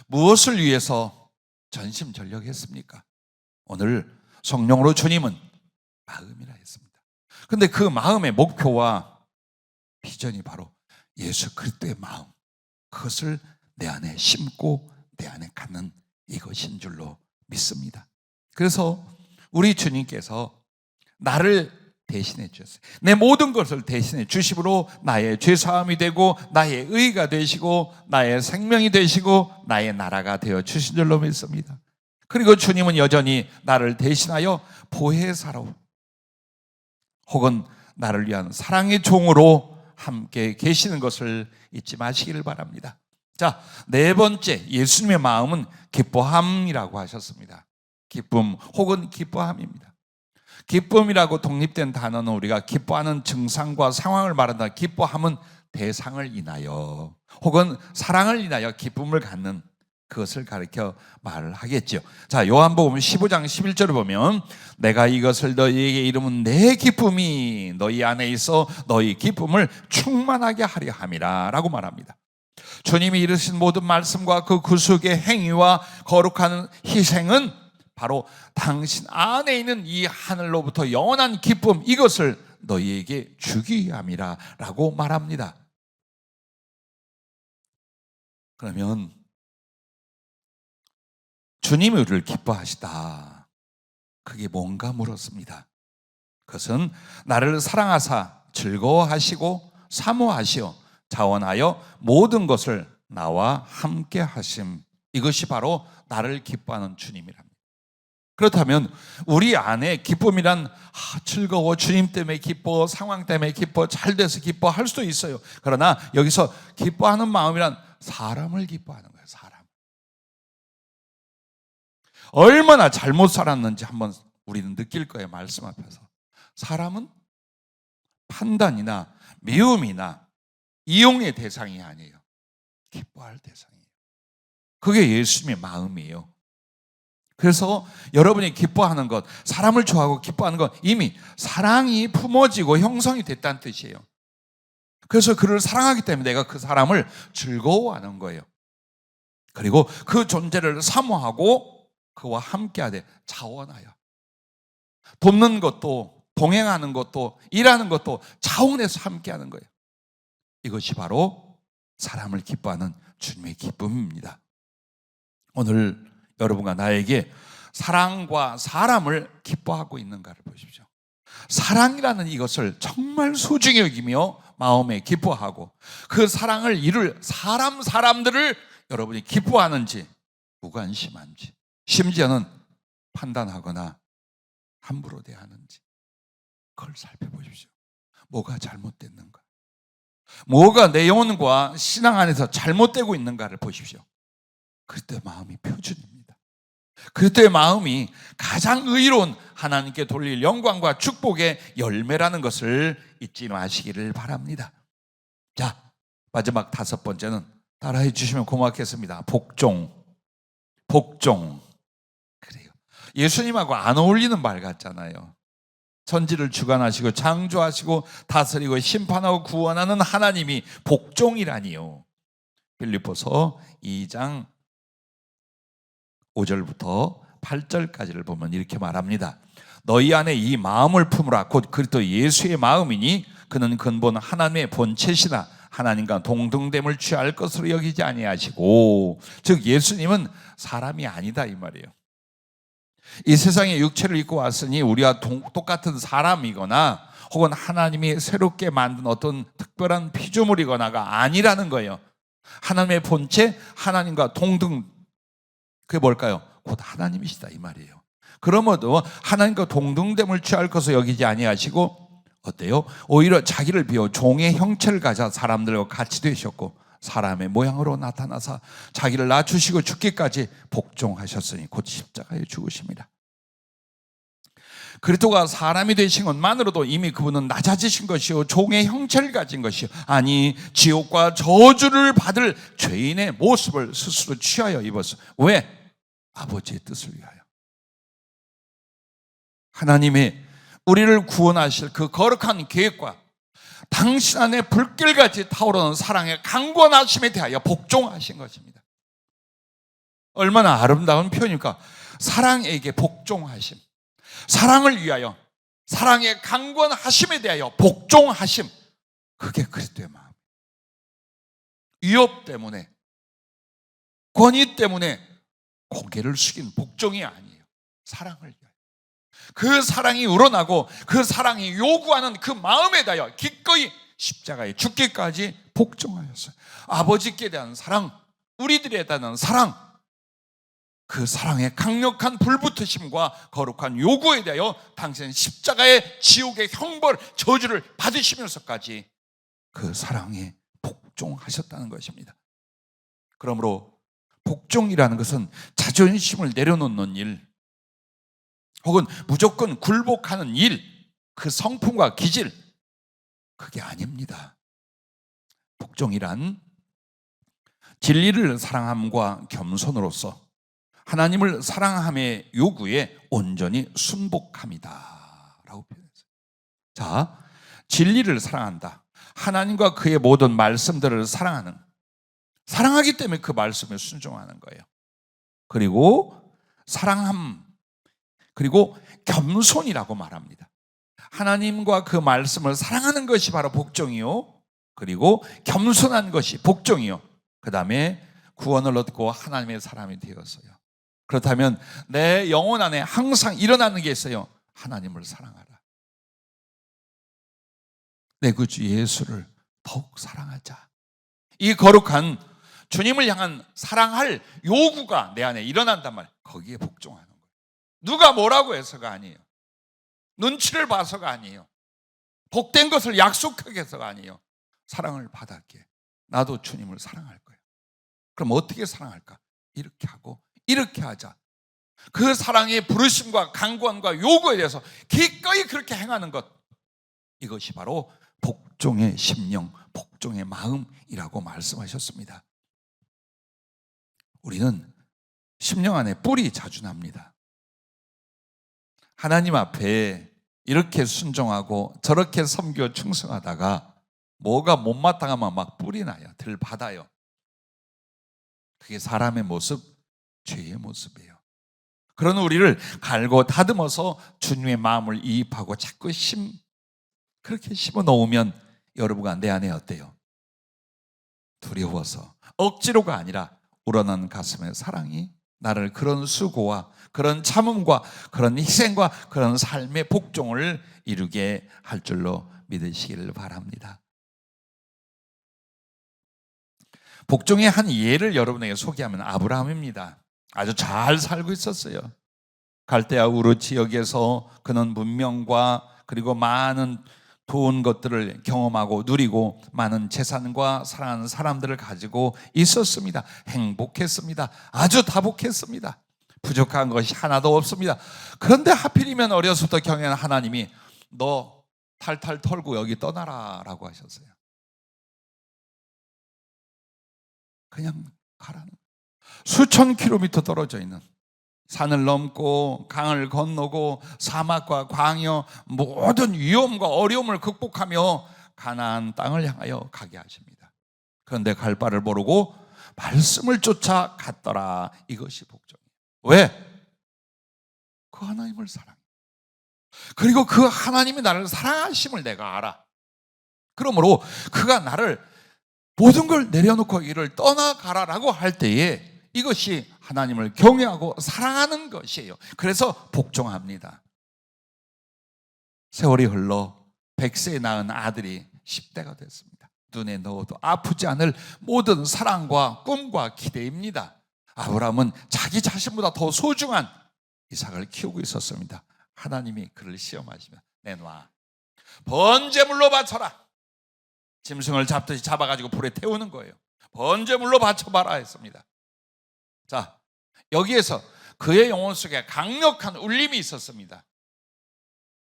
무엇을 위해서 전심전력했습니까? 오늘 성령으로 주님은 마음이라 했습니다. 그런데 그 마음의 목표와 비전이 바로 예수 그리스도의 마음, 그것을 내 안에 심고 내 안에 갖는 이것인 줄로 믿습니다. 그래서 우리 주님께서 나를 대신해 주셨어요. 내 모든 것을 대신해 주심으로 나의 죄사함이 되고 나의 의가 되시고 나의 생명이 되시고 나의 나라가 되어 주신 줄로 믿습니다. 그리고 주님은 여전히 나를 대신하여 보혜사로 혹은 나를 위한 사랑의 종으로 함께 계시는 것을 잊지 마시기를 바랍니다. 자, 네 번째, 예수님의 마음은 기뻐함이라고 하셨습니다. 기쁨 혹은 기뻐함입니다. 기쁨이라고 독립된 단어는 우리가 기뻐하는 증상과 상황을 말한다. 기뻐함은 대상을 인하여 혹은 사랑을 인하여 기쁨을 갖는 그것을 가리켜 말을 하겠죠. 자, 요한복음 15장 11절을 보면 내가 이것을 너희에게 이름은 내 기쁨이 너희 안에 있어 너희 기쁨을 충만하게 하려 함이라 라고 말합니다. 주님이 이르신 모든 말씀과 그 구속의 행위와 거룩한 희생은 바로 당신 안에 있는 이 하늘로부터 영원한 기쁨, 이것을 너희에게 주기 위함이라 라고 말합니다. 그러면 주님이 우리를 기뻐하시다, 그게 뭔가 물었습니다. 그것은 나를 사랑하사 즐거워하시고 사모하시어 자원하여 모든 것을 나와 함께 하심, 이것이 바로 나를 기뻐하는 주님이랍니다. 그렇다면 우리 안에 기쁨이란 즐거워, 주님 때문에 기뻐, 상황 때문에 기뻐, 잘 돼서 기뻐할 수도 있어요. 그러나 여기서 기뻐하는 마음이란 사람을 기뻐하는 거예요. 사람. 얼마나 잘못 살았는지 한번 우리는 느낄 거예요. 말씀 앞에서. 사람은 판단이나 미움이나 이용의 대상이 아니에요. 기뻐할 대상이에요. 그게 예수님의 마음이에요. 그래서 여러분이 기뻐하는 것, 사람을 좋아하고 기뻐하는 것, 이미 사랑이 품어지고 형성이 됐다는 뜻이에요. 그래서 그를 사랑하기 때문에 내가 그 사람을 즐거워하는 거예요. 그리고 그 존재를 사모하고 그와 함께하되 자원하여 돕는 것도, 동행하는 것도, 일하는 것도 자원해서 함께하는 거예요. 이것이 바로 사람을 기뻐하는 주님의 기쁨입니다. 오늘 여러분과 나에게 사랑과 사람을 기뻐하고 있는가를 보십시오. 사랑이라는 이것을 정말 소중히 여기며 마음에 기뻐하고 그 사랑을 이룰 사람들을 여러분이 기뻐하는지 무관심한지, 심지어는 판단하거나 함부로 대하는지, 그걸 살펴보십시오. 뭐가 잘못됐는가? 뭐가 내 영혼과 신앙 안에서 잘못되고 있는가를 보십시오. 그리스도의 마음이 표준입니다. 그리스도의 마음이 가장 의로운 하나님께 돌릴 영광과 축복의 열매라는 것을 잊지 마시기를 바랍니다. 자, 마지막 5번째는 따라해 주시면 고맙겠습니다. 복종. 그래요. 예수님하고 안 어울리는 말 같잖아요. 천지를 주관하시고 창조하시고 다스리고 심판하고 구원하는 하나님이 복종이라니요. 빌립보서 2장 5절부터 8절까지를 보면 이렇게 말합니다. 너희 안에 이 마음을 품으라. 곧 그리스도 예수의 마음이니 그는 근본 하나님의 본체시나 하나님과 동등됨을 취할 것으로 여기지 아니하시고, 즉 예수님은 사람이 아니다 이 말이에요. 이 세상에 육체를 입고 왔으니 우리와 똑같은 사람이거나 혹은 하나님이 새롭게 만든 어떤 특별한 피조물이거나가 아니라는 거예요. 하나님의 본체, 하나님과 동등, 그게 뭘까요? 곧 하나님이시다 이 말이에요. 그러므로 하나님과 동등됨을 취할 것을 여기지 아니하시고 어때요? 오히려 자기를 비워 종의 형체를 가져 사람들과 같이 되셨고 사람의 모양으로 나타나사 자기를 낮추시고 죽기까지 복종하셨으니 곧 십자가에 죽으십니다. 그리스도가 사람이 되신 것만으로도 이미 그분은 낮아지신 것이요 종의 형체를 가진 것이요 아니 지옥과 저주를 받을 죄인의 모습을 스스로 취하여 입었어. 왜? 아버지의 뜻을 위하여. 하나님의 우리를 구원하실 그 거룩한 계획과 당신 안에 불길같이 타오르는 사랑의 강권하심에 대하여 복종하신 것입니다. 얼마나 아름다운 표현입니까? 사랑에게 복종하심, 사랑을 위하여 사랑의 강권하심에 대하여 복종하심, 그게 그리스도의 마음. 위협 때문에, 권위 때문에 고개를 숙인 복종이 아니에요. 사랑을 위하여. 그 사랑이 우러나고 그 사랑이 요구하는 그 마음에 대하여 기꺼이 십자가에 죽기까지 복종하였어요. 아버지께 대한 사랑, 우리들에 대한 사랑, 그 사랑의 강력한 불붙으심과 거룩한 요구에 대하여 당신은 십자가의 지옥의 형벌, 저주를 받으시면서까지 그 사랑에 복종하셨다는 것입니다. 그러므로 복종이라는 것은 자존심을 내려놓는 일, 혹은 무조건 굴복하는 일, 그 성품과 기질, 그게 아닙니다. 복종이란 진리를 사랑함과 겸손으로서 하나님을 사랑함의 요구에 온전히 순복함이다 라고 표현했어요. 자, 진리를 사랑한다. 하나님과 그의 모든 말씀들을 사랑하기 때문에 그 말씀에 순종하는 거예요. 그리고 사랑함, 그리고 겸손이라고 말합니다. 하나님과 그 말씀을 사랑하는 것이 바로 복종이요, 그리고 겸손한 것이 복종이요, 그 다음에 구원을 얻고 하나님의 사람이 되었어요. 그렇다면 내 영혼 안에 항상 일어나는 게 있어요. 하나님을 사랑하라. 내 구주 예수를 더욱 사랑하자. 이 거룩한 주님을 향한 사랑할 요구가 내 안에 일어난단 말이에요. 거기에 복종하는 거예요. 누가 뭐라고 해서가 아니에요. 눈치를 봐서가 아니에요. 복된 것을 약속하게 해서가 아니에요. 사랑을 받았기에 나도 주님을 사랑할 거예요. 그럼 어떻게 사랑할까? 이렇게 하고 이렇게 하자. 그 사랑의 부르심과 강권과 요구에 대해서 기꺼이 그렇게 행하는 것, 이것이 바로 복종의 심령, 복종의 마음이라고 말씀하셨습니다. 우리는 심령 안에 뿔이 자주 납니다. 하나님 앞에 이렇게 순종하고 저렇게 섬겨 충성하다가 뭐가 못마땅하면 막 뿔이 나요. 들받아요. 그게 사람의 모습, 죄의 모습이에요. 그런 우리를 갈고 다듬어서 주님의 마음을 이입하고 자꾸 그렇게 심어 놓으면 여러분과 내 안에 어때요? 두려워서 억지로가 아니라 우러난 가슴의 사랑이 나를 그런 수고와 그런 참음과 그런 희생과 그런 삶의 복종을 이루게 할 줄로 믿으시기를 바랍니다. 복종의 한 예를 여러분에게 소개하면 아브라함입니다. 아주 잘 살고 있었어요. 갈대아 우르 지역에서 그는 문명과 그리고 많은 좋은 것들을 경험하고 누리고 많은 재산과 사랑하는 사람들을 가지고 있었습니다. 행복했습니다. 아주 다복했습니다. 부족한 것이 하나도 없습니다. 그런데 하필이면 어려서부터 경외하는 하나님이 너 탈탈 털고 여기 떠나라 라고 하셨어요. 그냥 가라는, 수천 킬로미터 떨어져 있는 산을 넘고 강을 건너고 사막과 광야 모든 위험과 어려움을 극복하며 가나안 땅을 향하여 가게 하십니다. 그런데 갈 바를 모르고 말씀을 쫓아 갔더라. 이것이 복종이에요. 왜? 그 하나님을 사랑해. 그리고 그 하나님이 나를 사랑하심을 내가 알아. 그러므로 그가 나를 모든 걸 내려놓고 이를 떠나가라라고 할 때에 이것이 하나님을 경외하고 사랑하는 것이에요. 그래서 복종합니다. 세월이 흘러 100세에 낳은 아들이 10대가 됐습니다. 눈에 넣어도 아프지 않을 모든 사랑과 꿈과 기대입니다. 아브라함은 자기 자신보다 더 소중한 이삭을 키우고 있었습니다. 하나님이 그를 시험하시며 내놔, 번제물로 바쳐라. 짐승을 잡듯이 잡아가지고 불에 태우는 거예요. 번제물로 바쳐봐라 했습니다. 자, 여기에서 그의 영혼 속에 강력한 울림이 있었습니다.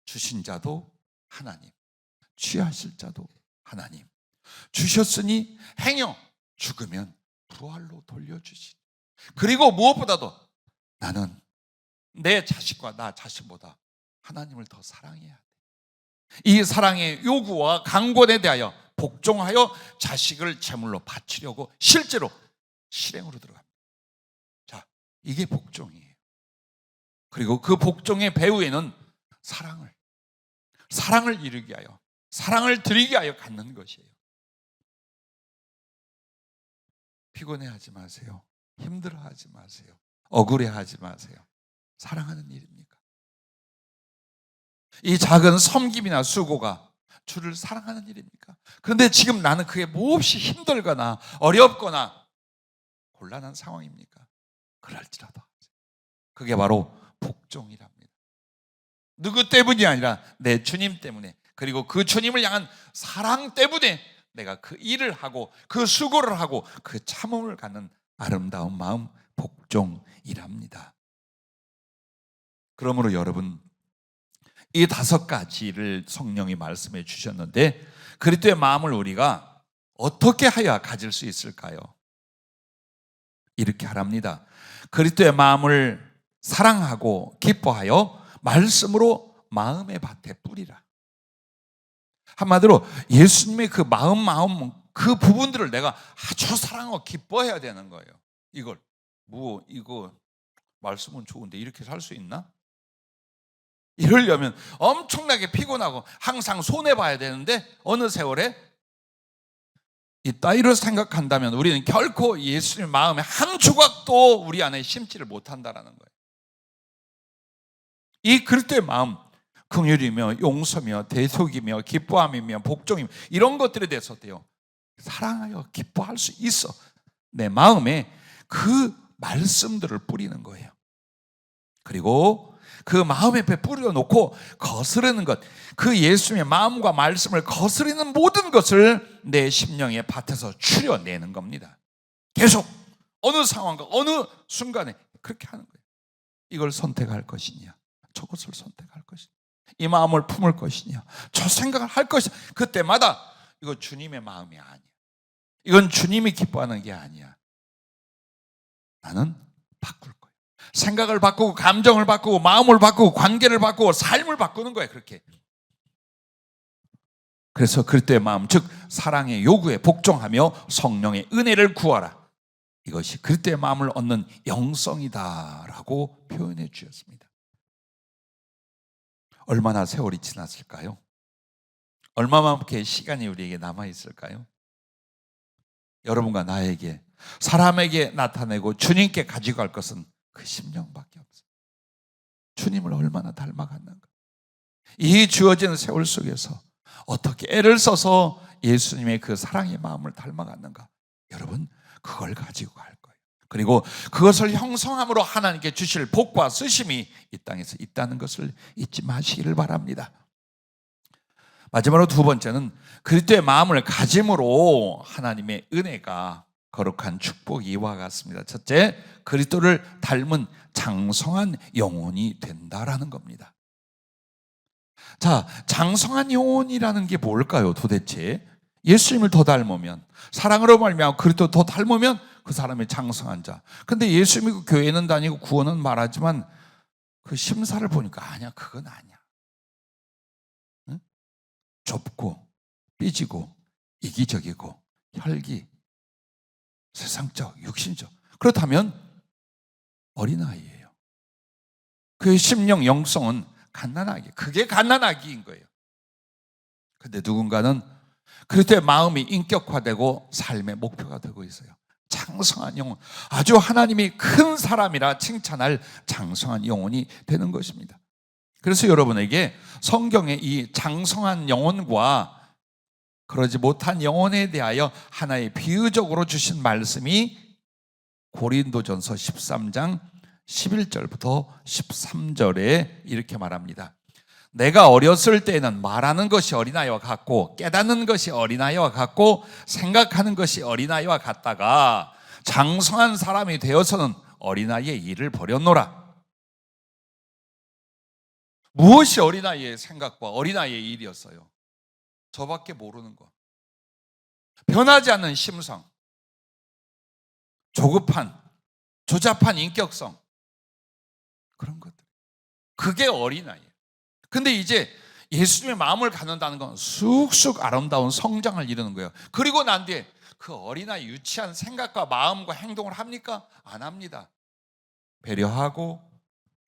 주신 자도 하나님, 취하실 자도 하나님. 주셨으니 행여 죽으면 부활로 돌려주시니. 그리고 무엇보다도 나는 내 자식과 나 자신보다 하나님을 더 사랑해야 돼. 이 사랑의 요구와 강권에 대하여 복종하여 자식을 제물로 바치려고 실제로 실행으로 들어갑니다. 자, 이게 복종이에요. 그리고 그 복종의 배후에는 사랑을 이루게 하여, 사랑을 드리게 하여 갖는 것이에요. 피곤해하지 마세요. 힘들어하지 마세요. 억울해하지 마세요. 사랑하는 일입니까? 이 작은 섬김이나 수고가 주를 사랑하는 일입니까? 그런데 지금 나는 그게 몹시 힘들거나 어렵거나 곤란한 상황입니까? 그럴지라도 그게 바로 복종이랍니다. 누구 때문이 아니라 내 주님 때문에, 그리고 그 주님을 향한 사랑 때문에 내가 그 일을 하고 그 수고를 하고 그 참음을 갖는 아름다운 마음, 복종이랍니다. 그러므로 여러분, 이 5가지를 성령이 말씀해 주셨는데 그리스도의 마음을 우리가 어떻게 하여야 가질 수 있을까요? 이렇게 하랍니다. 그리스도의 마음을 사랑하고 기뻐하여 말씀으로 마음의 밭에 뿌리라. 한마디로 예수님의 그 마음 그 부분들을 내가 아주 사랑하고 기뻐해야 되는 거예요. 이거 말씀은 좋은데 이렇게 살 수 있나? 이러려면 엄청나게 피곤하고 항상 손해봐야 되는데 어느 세월에 이 따위로 생각한다면 우리는 결코 예수님 마음의 한 조각도 우리 안에 심지를 못한다라는 거예요. 이 그리스도의 마음, 긍휼이며 용서며 대속이며 기뻐함이며 복종이며 이런 것들에 대해서도요, 사랑하여 기뻐할 수 있어. 내 마음에 그 말씀들을 뿌리는 거예요. 그리고 그 마음에 뿌려놓고 거스르는 것, 그 예수님의 마음과 말씀을 거스르는 모든 것을 내 심령의 밭에서 추려내는 겁니다. 계속 어느 상황과 어느 순간에 그렇게 하는 거예요. 이걸 선택할 것이냐, 저것을 선택할 것이냐, 이 마음을 품을 것이냐, 저 생각을 할 것이냐. 그때마다 이거 주님의 마음이 아니야, 이건 주님이 기뻐하는 게 아니야. 나는 바꿀 거야. 생각을 바꾸고 감정을 바꾸고 마음을 바꾸고 관계를 바꾸고 삶을 바꾸는 거예요. 그렇게. 그래서 그리스도의 마음, 즉 사랑의 요구에 복종하며 성령의 은혜를 구하라. 이것이 그리스도의 마음을 얻는 영성이다라고 표현해 주셨습니다. 얼마나 세월이 지났을까요? 얼마만큼 시간이 우리에게 남아 있을까요? 여러분과 나에게, 사람에게 나타내고 주님께 가지고 갈 것은 그 심령밖에 없어요. 주님을 얼마나 닮아갔는가. 이 주어진 세월 속에서 어떻게 애를 써서 예수님의 그 사랑의 마음을 닮아갔는가. 여러분, 그걸 가지고 갈 거예요. 그리고 그것을 형성함으로 하나님께 주실 복과 쓰심이 이 땅에서 있다는 것을 잊지 마시기를 바랍니다. 마지막으로 두 번째는 그리스도의 마음을 가짐으로 하나님의 은혜가 거룩한 축복이 이와 같습니다. 첫째, 그리스도를 닮은 장성한 영혼이 된다라는 겁니다. 자, 장성한 영혼이라는 게 뭘까요? 도대체 예수님을 더 닮으면, 사랑으로 말미암아 그리스도 더 닮으면 그 사람이 장성한 자. 근데 예수님이 교회는 다니고 구원은 말하지만 그 심사를 보니까 아니야, 그건 아니야. 응? 좁고 삐지고 이기적이고 혈기, 세상적, 육신적. 그렇다면 어린아이예요. 그의 심령, 영성은 갓난아기, 그게 갓난아기인 거예요. 근데 누군가는 그리스도의 마음이 인격화되고 삶의 목표가 되고 있어요. 장성한 영혼, 아주 하나님이 큰 사람이라 칭찬할 장성한 영혼이 되는 것입니다. 그래서 여러분에게 성경의 이 장성한 영혼과 그러지 못한 영혼에 대하여 하나의 비유적으로 주신 말씀이 고린도전서 13장 11절부터 13절에 이렇게 말합니다. 내가 어렸을 때는 말하는 것이 어린아이와 같고 깨닫는 것이 어린아이와 같고 생각하는 것이 어린아이와 같다가 장성한 사람이 되어서는 어린아이의 일을 버렸노라. 무엇이 어린아이의 생각과 어린아이의 일이었어요? 저밖에 모르는 것. 변하지 않는 심성, 조급한, 조잡한 인격성, 그런 것들. 그게 어린아이예요. 근데 이제 예수님의 마음을 갖는다는 건 쑥쑥 아름다운 성장을 이루는 거예요. 그리고 난 뒤에 그 어린아이 유치한 생각과 마음과 행동을 합니까? 안 합니다. 배려하고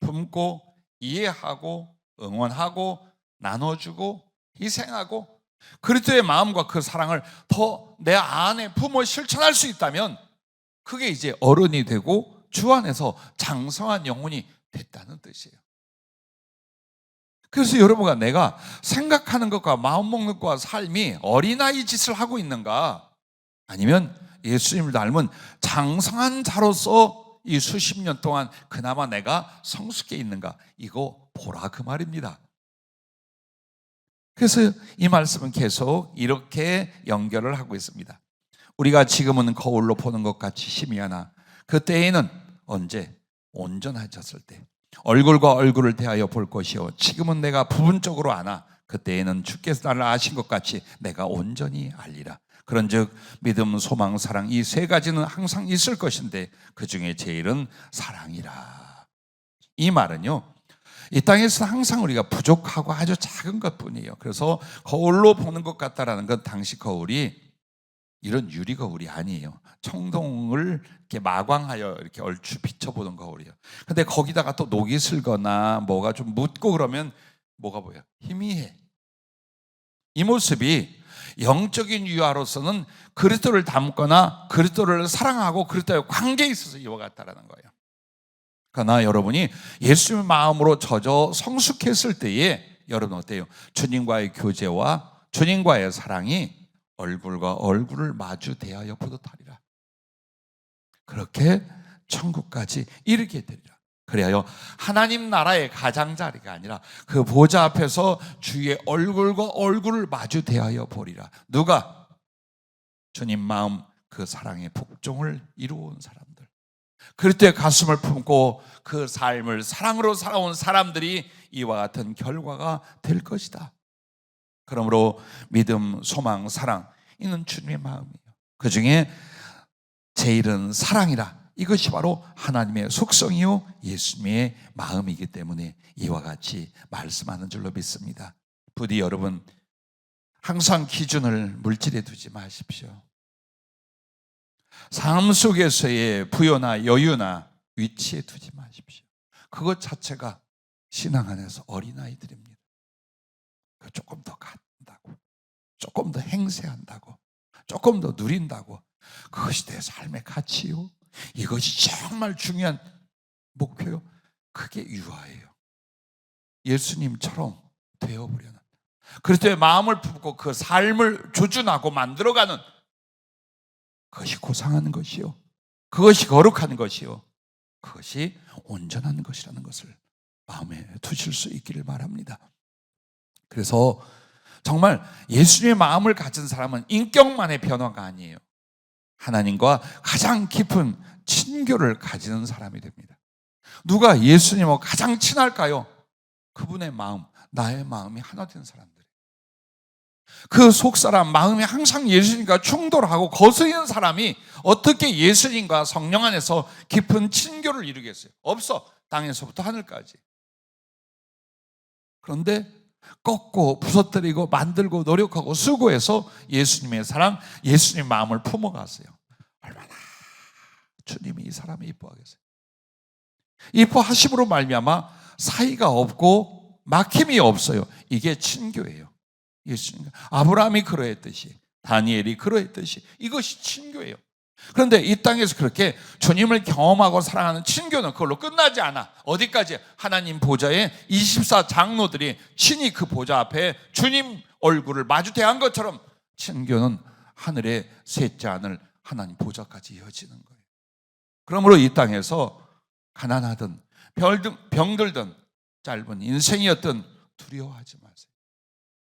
품고 이해하고 응원하고 나눠주고 희생하고 그리스도의 마음과 그 사랑을 더 내 안에 품어 실천할 수 있다면 그게 이제 어른이 되고 주 안에서 장성한 영혼이 됐다는 뜻이에요. 그래서 여러분과 내가 생각하는 것과 마음 먹는 것과 삶이 어린아이 짓을 하고 있는가, 아니면 예수님을 닮은 장성한 자로서 이 수십 년 동안 그나마 내가 성숙해 있는가, 이거 보라 그 말입니다. 그래서 이 말씀은 계속 이렇게 연결을 하고 있습니다. 우리가 지금은 거울로 보는 것 같이 희미하나 그때에는 언제? 온전해졌을 때 얼굴과 얼굴을 대하여 볼 것이요 지금은 내가 부분적으로 아나 그때에는 주께서 나를 아신 것 같이 내가 온전히 알리라. 그런즉 믿음, 소망, 사랑 이 세 가지는 항상 있을 것인데 그 중에 제일은 사랑이라. 이 말은요, 이 땅에서 항상 우리가 부족하고 아주 작은 것뿐이에요. 그래서 거울로 보는 것 같다라는 건 당시 거울이 이런 유리 거울이 아니에요. 청동을 이렇게 마광하여 이렇게 얼추 비춰보는 거울이에요. 근데 거기다가 또 녹이 슬거나 뭐가 좀 묻고 그러면 뭐가 보여? 희미해. 이 모습이 영적인 유아로서는 그리스도를 닮거나 그리스도를 사랑하고 그리스도의 관계에 있어서 이와 같다라는 거예요. 그러나 여러분이 예수님의 마음으로 젖어 성숙했을 때에 여러분 어때요? 주님과의 교제와 주님과의 사랑이 얼굴과 얼굴을 마주 대하여 뿌듯하리라. 그렇게 천국까지 이르게 되리라. 그래야 하나님 나라의 가장자리가 아니라 그 보좌 앞에서 주의 얼굴과 얼굴을 마주 대하여 보리라. 누가? 주님 마음 그 사랑의 복종을 이루어온 사람들, 그리스도의 가슴을 품고 그 삶을 사랑으로 살아온 사람들이 이와 같은 결과가 될 것이다. 그러므로 믿음, 소망, 사랑 이는 주님의 마음이에요. 그 중에 제일은 사랑이라. 이것이 바로 하나님의 속성이요 예수님의 마음이기 때문에 이와 같이 말씀하는 줄로 믿습니다. 부디 여러분 항상 기준을 물질에 두지 마십시오. 삶 속에서의 부여나 여유나 위치에 두지 마십시오. 그것 자체가 신앙 안에서 어린아이들입니다. 조금 더 갖는다고, 조금 더 행세한다고, 조금 더 누린다고, 그것이 내 삶의 가치요, 이것이 정말 중요한 목표요, 그게 유아예요. 예수님처럼 되어보려는, 그리스도의 마음을 품고 그 삶을 조준하고 만들어가는, 그것이 고상한 것이요, 그것이 거룩한 것이요, 그것이 온전한 것이라는 것을 마음에 두실 수 있기를 바랍니다. 그래서 정말 예수님의 마음을 가진 사람은 인격만의 변화가 아니에요. 하나님과 가장 깊은 친교를 가지는 사람이 됩니다. 누가 예수님과 가장 친할까요? 그분의 마음, 나의 마음이 하나 된 사람들. 그 속사람 마음이 항상 예수님과 충돌하고 거스리는 사람이 어떻게 예수님과 성령 안에서 깊은 친교를 이루겠어요? 없어. 땅에서부터 하늘까지. 그런데 꺾고 부서뜨리고 만들고 노력하고 수고해서 예수님의 사랑, 예수님의 마음을 품어갔어요. 얼마나 주님이 이 사람을 이뻐하겠어요. 이뻐하심으로 말미암아 사이가 없고 막힘이 없어요. 이게 친교예요. 예수님, 아브라함이 그러했듯이, 다니엘이 그러했듯이 이것이 친교예요. 그런데 이 땅에서 그렇게 주님을 경험하고 사랑하는 친교는 그걸로 끝나지 않아. 어디까지? 하나님 보좌에 24 장로들이 친히 그 보좌 앞에 주님 얼굴을 마주 대한 것처럼 친교는 하늘의 셋째 하늘 하나님 보좌까지 이어지는 거예요. 그러므로 이 땅에서 가난하든 병들든 짧은 인생이었든 두려워하지 마세요.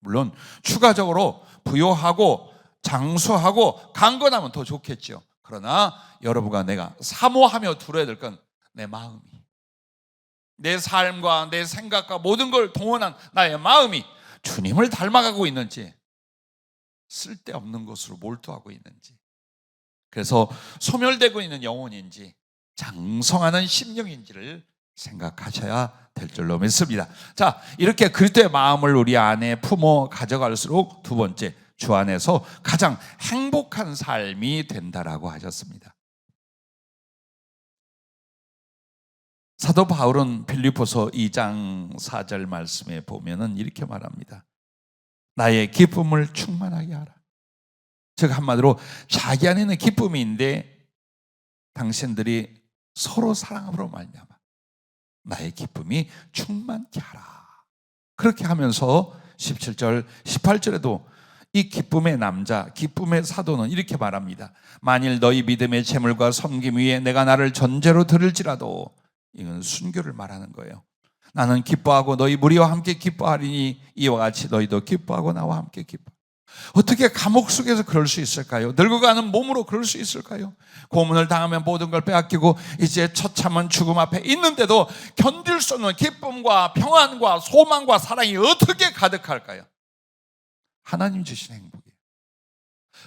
물론 추가적으로 부요하고 장수하고 강건하면 더 좋겠죠. 그러나 여러분과 내가 사모하며 두려워야 될 건 내 마음이, 내 삶과 내 생각과 모든 걸 동원한 나의 마음이 주님을 닮아가고 있는지, 쓸데없는 것으로 몰두하고 있는지, 그래서 소멸되고 있는 영혼인지 장성하는 심령인지를 생각하셔야 될 줄로 믿습니다. 자, 이렇게 그리스도의 마음을 우리 안에 품어 가져갈수록 두 번째, 주 안에서 가장 행복한 삶이 된다라고 하셨습니다. 사도 바울은 빌립보서 2장 4절 말씀에 보면은 이렇게 말합니다. 나의 기쁨을 충만하게 하라. 즉 한마디로 자기 안에는 기쁨이 있는데 당신들이 서로 사랑함으로 말미암아 나의 기쁨이 충만케 하라. 그렇게 하면서 17절, 18절에도 이 기쁨의 남자, 기쁨의 사도는 이렇게 말합니다. 만일 너희 믿음의 재물과 섬김 위에 내가 나를 전제로 들을지라도, 이건 순교를 말하는 거예요. 나는 기뻐하고 너희 무리와 함께 기뻐하리니 이와 같이 너희도 기뻐하고 나와 함께 기뻐. 어떻게 감옥 속에서 그럴 수 있을까요? 늙어가는 몸으로 그럴 수 있을까요? 고문을 당하면 모든 걸 빼앗기고 이제 처참한 죽음 앞에 있는데도 견딜 수 없는 기쁨과 평안과 소망과 사랑이 어떻게 가득할까요? 하나님 주시는 행복이에요.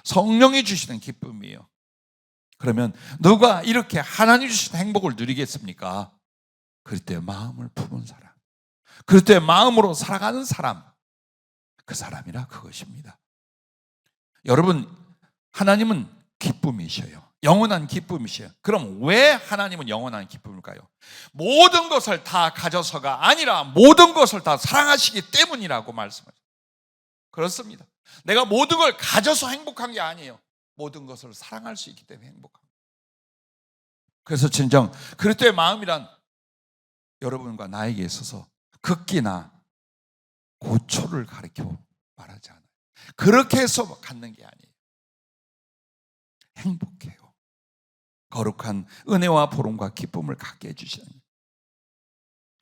성령이 주시는 기쁨이에요. 그러면 누가 이렇게 하나님 주시는 행복을 누리겠습니까? 그리스도의 마음을 품은 사람, 그리스도의 마음으로 살아가는 사람, 그 사람이라 그것입니다. 여러분, 하나님은 기쁨이셔요. 영원한 기쁨이셔요. 그럼 왜 하나님은 영원한 기쁨일까요? 모든 것을 다 가져서가 아니라 모든 것을 다 사랑하시기 때문이라고 말씀하셨어요. 그렇습니다. 내가 모든 걸 가져서 행복한 게 아니에요. 모든 것을 사랑할 수 있기 때문에 행복합니다. 그래서 진정 그리스도의 마음이란 여러분과 나에게 있어서 극기나 고초를 가리켜 말하지 않아요. 그렇게 해서 갖는 게 아니에요. 행복해요. 거룩한 은혜와 보름과 기쁨을 갖게 해주시는.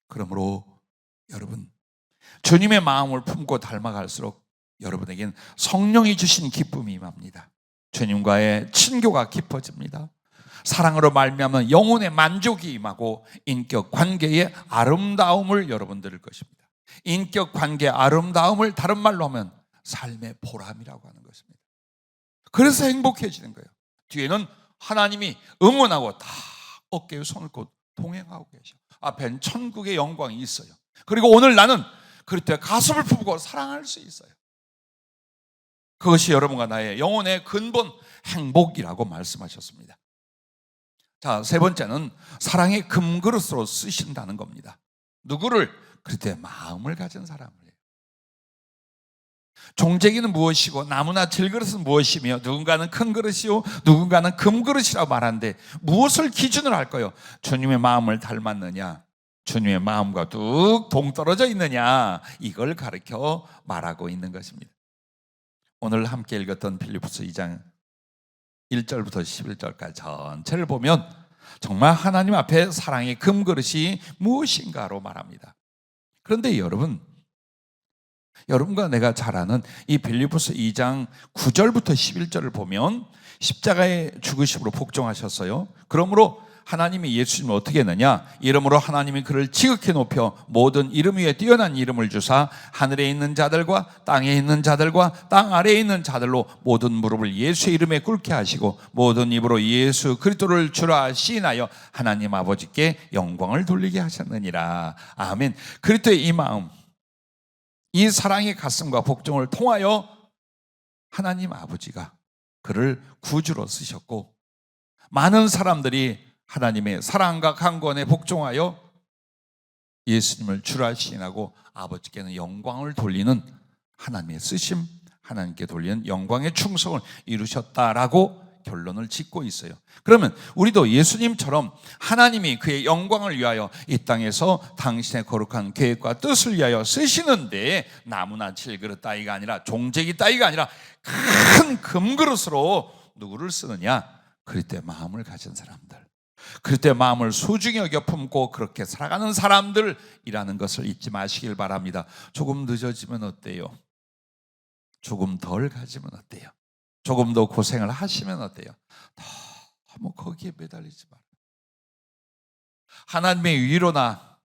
그러므로 여러분, 주님의 마음을 품고 닮아갈수록 여러분에겐 성령이 주신 기쁨이 임합니다. 주님과의 친교가 깊어집니다. 사랑으로 말미암은 영혼의 만족이 임하고 인격 관계의 아름다움을 여러분 들을 것입니다. 인격 관계의 아름다움을 다른 말로 하면 삶의 보람이라고 하는 것입니다. 그래서 행복해지는 거예요. 뒤에는 하나님이 응원하고 다 어깨에 손을 꽂고 동행하고 계셔. 앞엔 천국의 영광이 있어요. 그리고 오늘 나는 그리스도의 가슴을 품고 사랑할 수 있어요. 그것이 여러분과 나의 영혼의 근본 행복이라고 말씀하셨습니다. 자, 세 번째는 사랑의 금그릇으로 쓰신다는 겁니다. 누구를? 그리스도의 마음을 가진 사람을. 종재기는 무엇이고 나무나 질그릇은 무엇이며 누군가는 큰 그릇이요 누군가는 금그릇이라고 말하는데 무엇을 기준으로 할까요? 주님의 마음을 닮았느냐, 주님의 마음과 뚝 동떨어져 있느냐, 이걸 가르쳐 말하고 있는 것입니다. 오늘 함께 읽었던 빌립보서 2장 1절부터 11절까지 전체를 보면 정말 하나님 앞에 사랑의 금그릇이 무엇인가로 말합니다. 그런데 여러분, 여러분과 내가 잘 아는 이 빌립보서 2장 9절부터 11절을 보면 십자가의 죽으심으로 복종하셨어요. 그러므로 하나님이 예수님을 어떻게 했느냐? 이름으로 하나님이 그를 지극히 높여 모든 이름 위에 뛰어난 이름을 주사 하늘에 있는 자들과 땅에 있는 자들과 땅 아래에 있는 자들로 모든 무릎을 예수의 이름에 꿇게 하시고 모든 입으로 예수 그리스도를 주라 시인하여 하나님 아버지께 영광을 돌리게 하셨느니라. 아멘. 그리스도의 이 마음, 이 사랑의 가슴과 복종을 통하여 하나님 아버지가 그를 구주로 쓰셨고 많은 사람들이 하나님의 사랑과 강권에 복종하여 예수님을 주라 시인하고 아버지께는 영광을 돌리는 하나님의 쓰심, 하나님께 돌리는 영광의 충성을 이루셨다라고 결론을 짓고 있어요. 그러면 우리도 예수님처럼 하나님이 그의 영광을 위하여 이 땅에서 당신의 거룩한 계획과 뜻을 위하여 쓰시는데 나무나 질그릇 따위가 아니라 종재기 따위가 아니라 큰 금그릇으로 누구를 쓰느냐? 그리스도의 마음을 가진 사람들, 그리스도의 마음을 소중히 여겨 품고 그렇게 살아가는 사람들이라는 것을 잊지 마시길 바랍니다. 조금 늦어지면 어때요? 조금 덜 가지면 어때요? 조금 더 고생을 하시면 어때요? 너무 거기에 매달리지 마라. 하나님의 위로나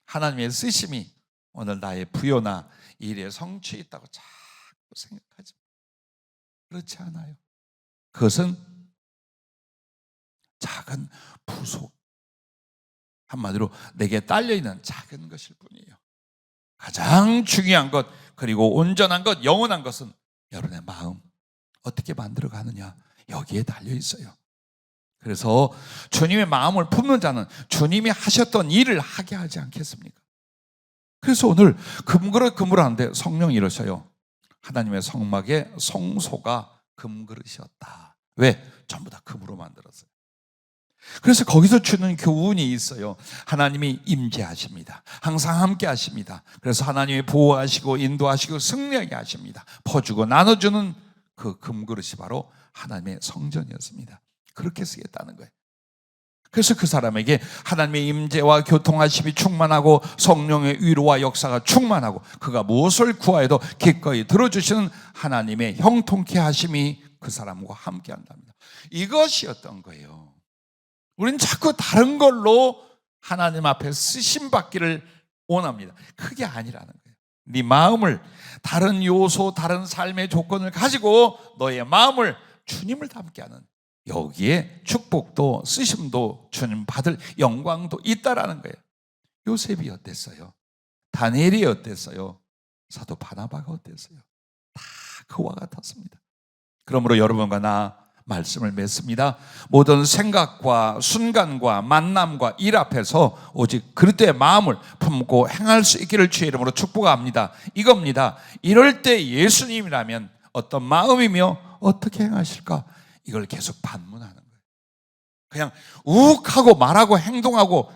하나님의 쓰심이 오늘 나의 부요나 일에 성취에 있다고 자꾸 생각하지 마. 그렇지 않아요. 그것은 작은 부속, 한마디로 내게 딸려있는 작은 것일 뿐이에요. 가장 중요한 것, 그리고 온전한 것, 영원한 것은 여러분의 마음 어떻게 만들어 가느냐, 여기에 달려 있어요. 그래서 주님의 마음을 품는 자는 주님이 하셨던 일을 하게 하지 않겠습니까? 그래서 오늘 금그릇 하는데 성령이 이러셔요. 하나님의 성막의 성소가 금그릇이었다. 왜? 전부 다 금으로 만들었어요. 그래서 거기서 주는 교훈이 있어요. 하나님이 임재하십니다. 항상 함께 하십니다. 그래서 하나님이 보호하시고 인도하시고 승리하게 하십니다. 퍼주고 나눠주는 그 금그릇이 바로 하나님의 성전이었습니다. 그렇게 쓰겠다는 거예요. 그래서 그 사람에게 하나님의 임재와 교통하심이 충만하고 성령의 위로와 역사가 충만하고 그가 무엇을 구하여도 기꺼이 들어주시는 하나님의 형통케 하심이 그 사람과 함께 한답니다. 이것이었던 거예요. 우리는 자꾸 다른 걸로 하나님 앞에 쓰심받기를 원합니다. 그게 아니라는 거예요. 네 마음을, 다른 요소, 다른 삶의 조건을 가지고 너의 마음을 주님을 닮게 하는, 여기에 축복도 쓰심도 주님 받을 영광도 있다라는 거예요. 요셉이 어땠어요? 다니엘이 어땠어요? 사도 바나바가 어땠어요? 다 그와 같았습니다. 그러므로 여러분과 나 말씀을 맺습니다. 모든 생각과 순간과 만남과 일 앞에서 오직 그리스도의 마음을 품고 행할 수 있기를 주의 이름으로 축복합니다. 이겁니다. 이럴 때 예수님이라면 어떤 마음이며 어떻게 행하실까? 이걸 계속 반문하는 거예요. 그냥 욱하고 말하고 행동하고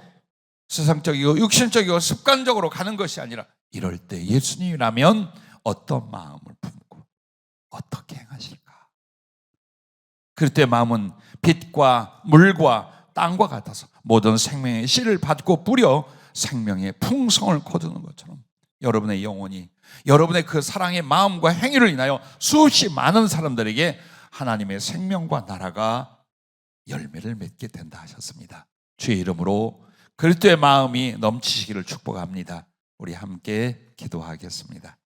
세상적이고 육신적이고 습관적으로 가는 것이 아니라 이럴 때 예수님이라면 어떤 마음을 품고 어떻게 행하실까? 그때 마음은 빛과 물과 땅과 같아서 모든 생명의 씨를 받고 뿌려 생명의 풍성을 거두는 것처럼 여러분의 영혼이, 여러분의 그 사랑의 마음과 행위를 인하여 수없이 많은 사람들에게 하나님의 생명과 나라가 열매를 맺게 된다 하셨습니다. 주의 이름으로 그리스도의 마음이 넘치시기를 축복합니다. 우리 함께 기도하겠습니다.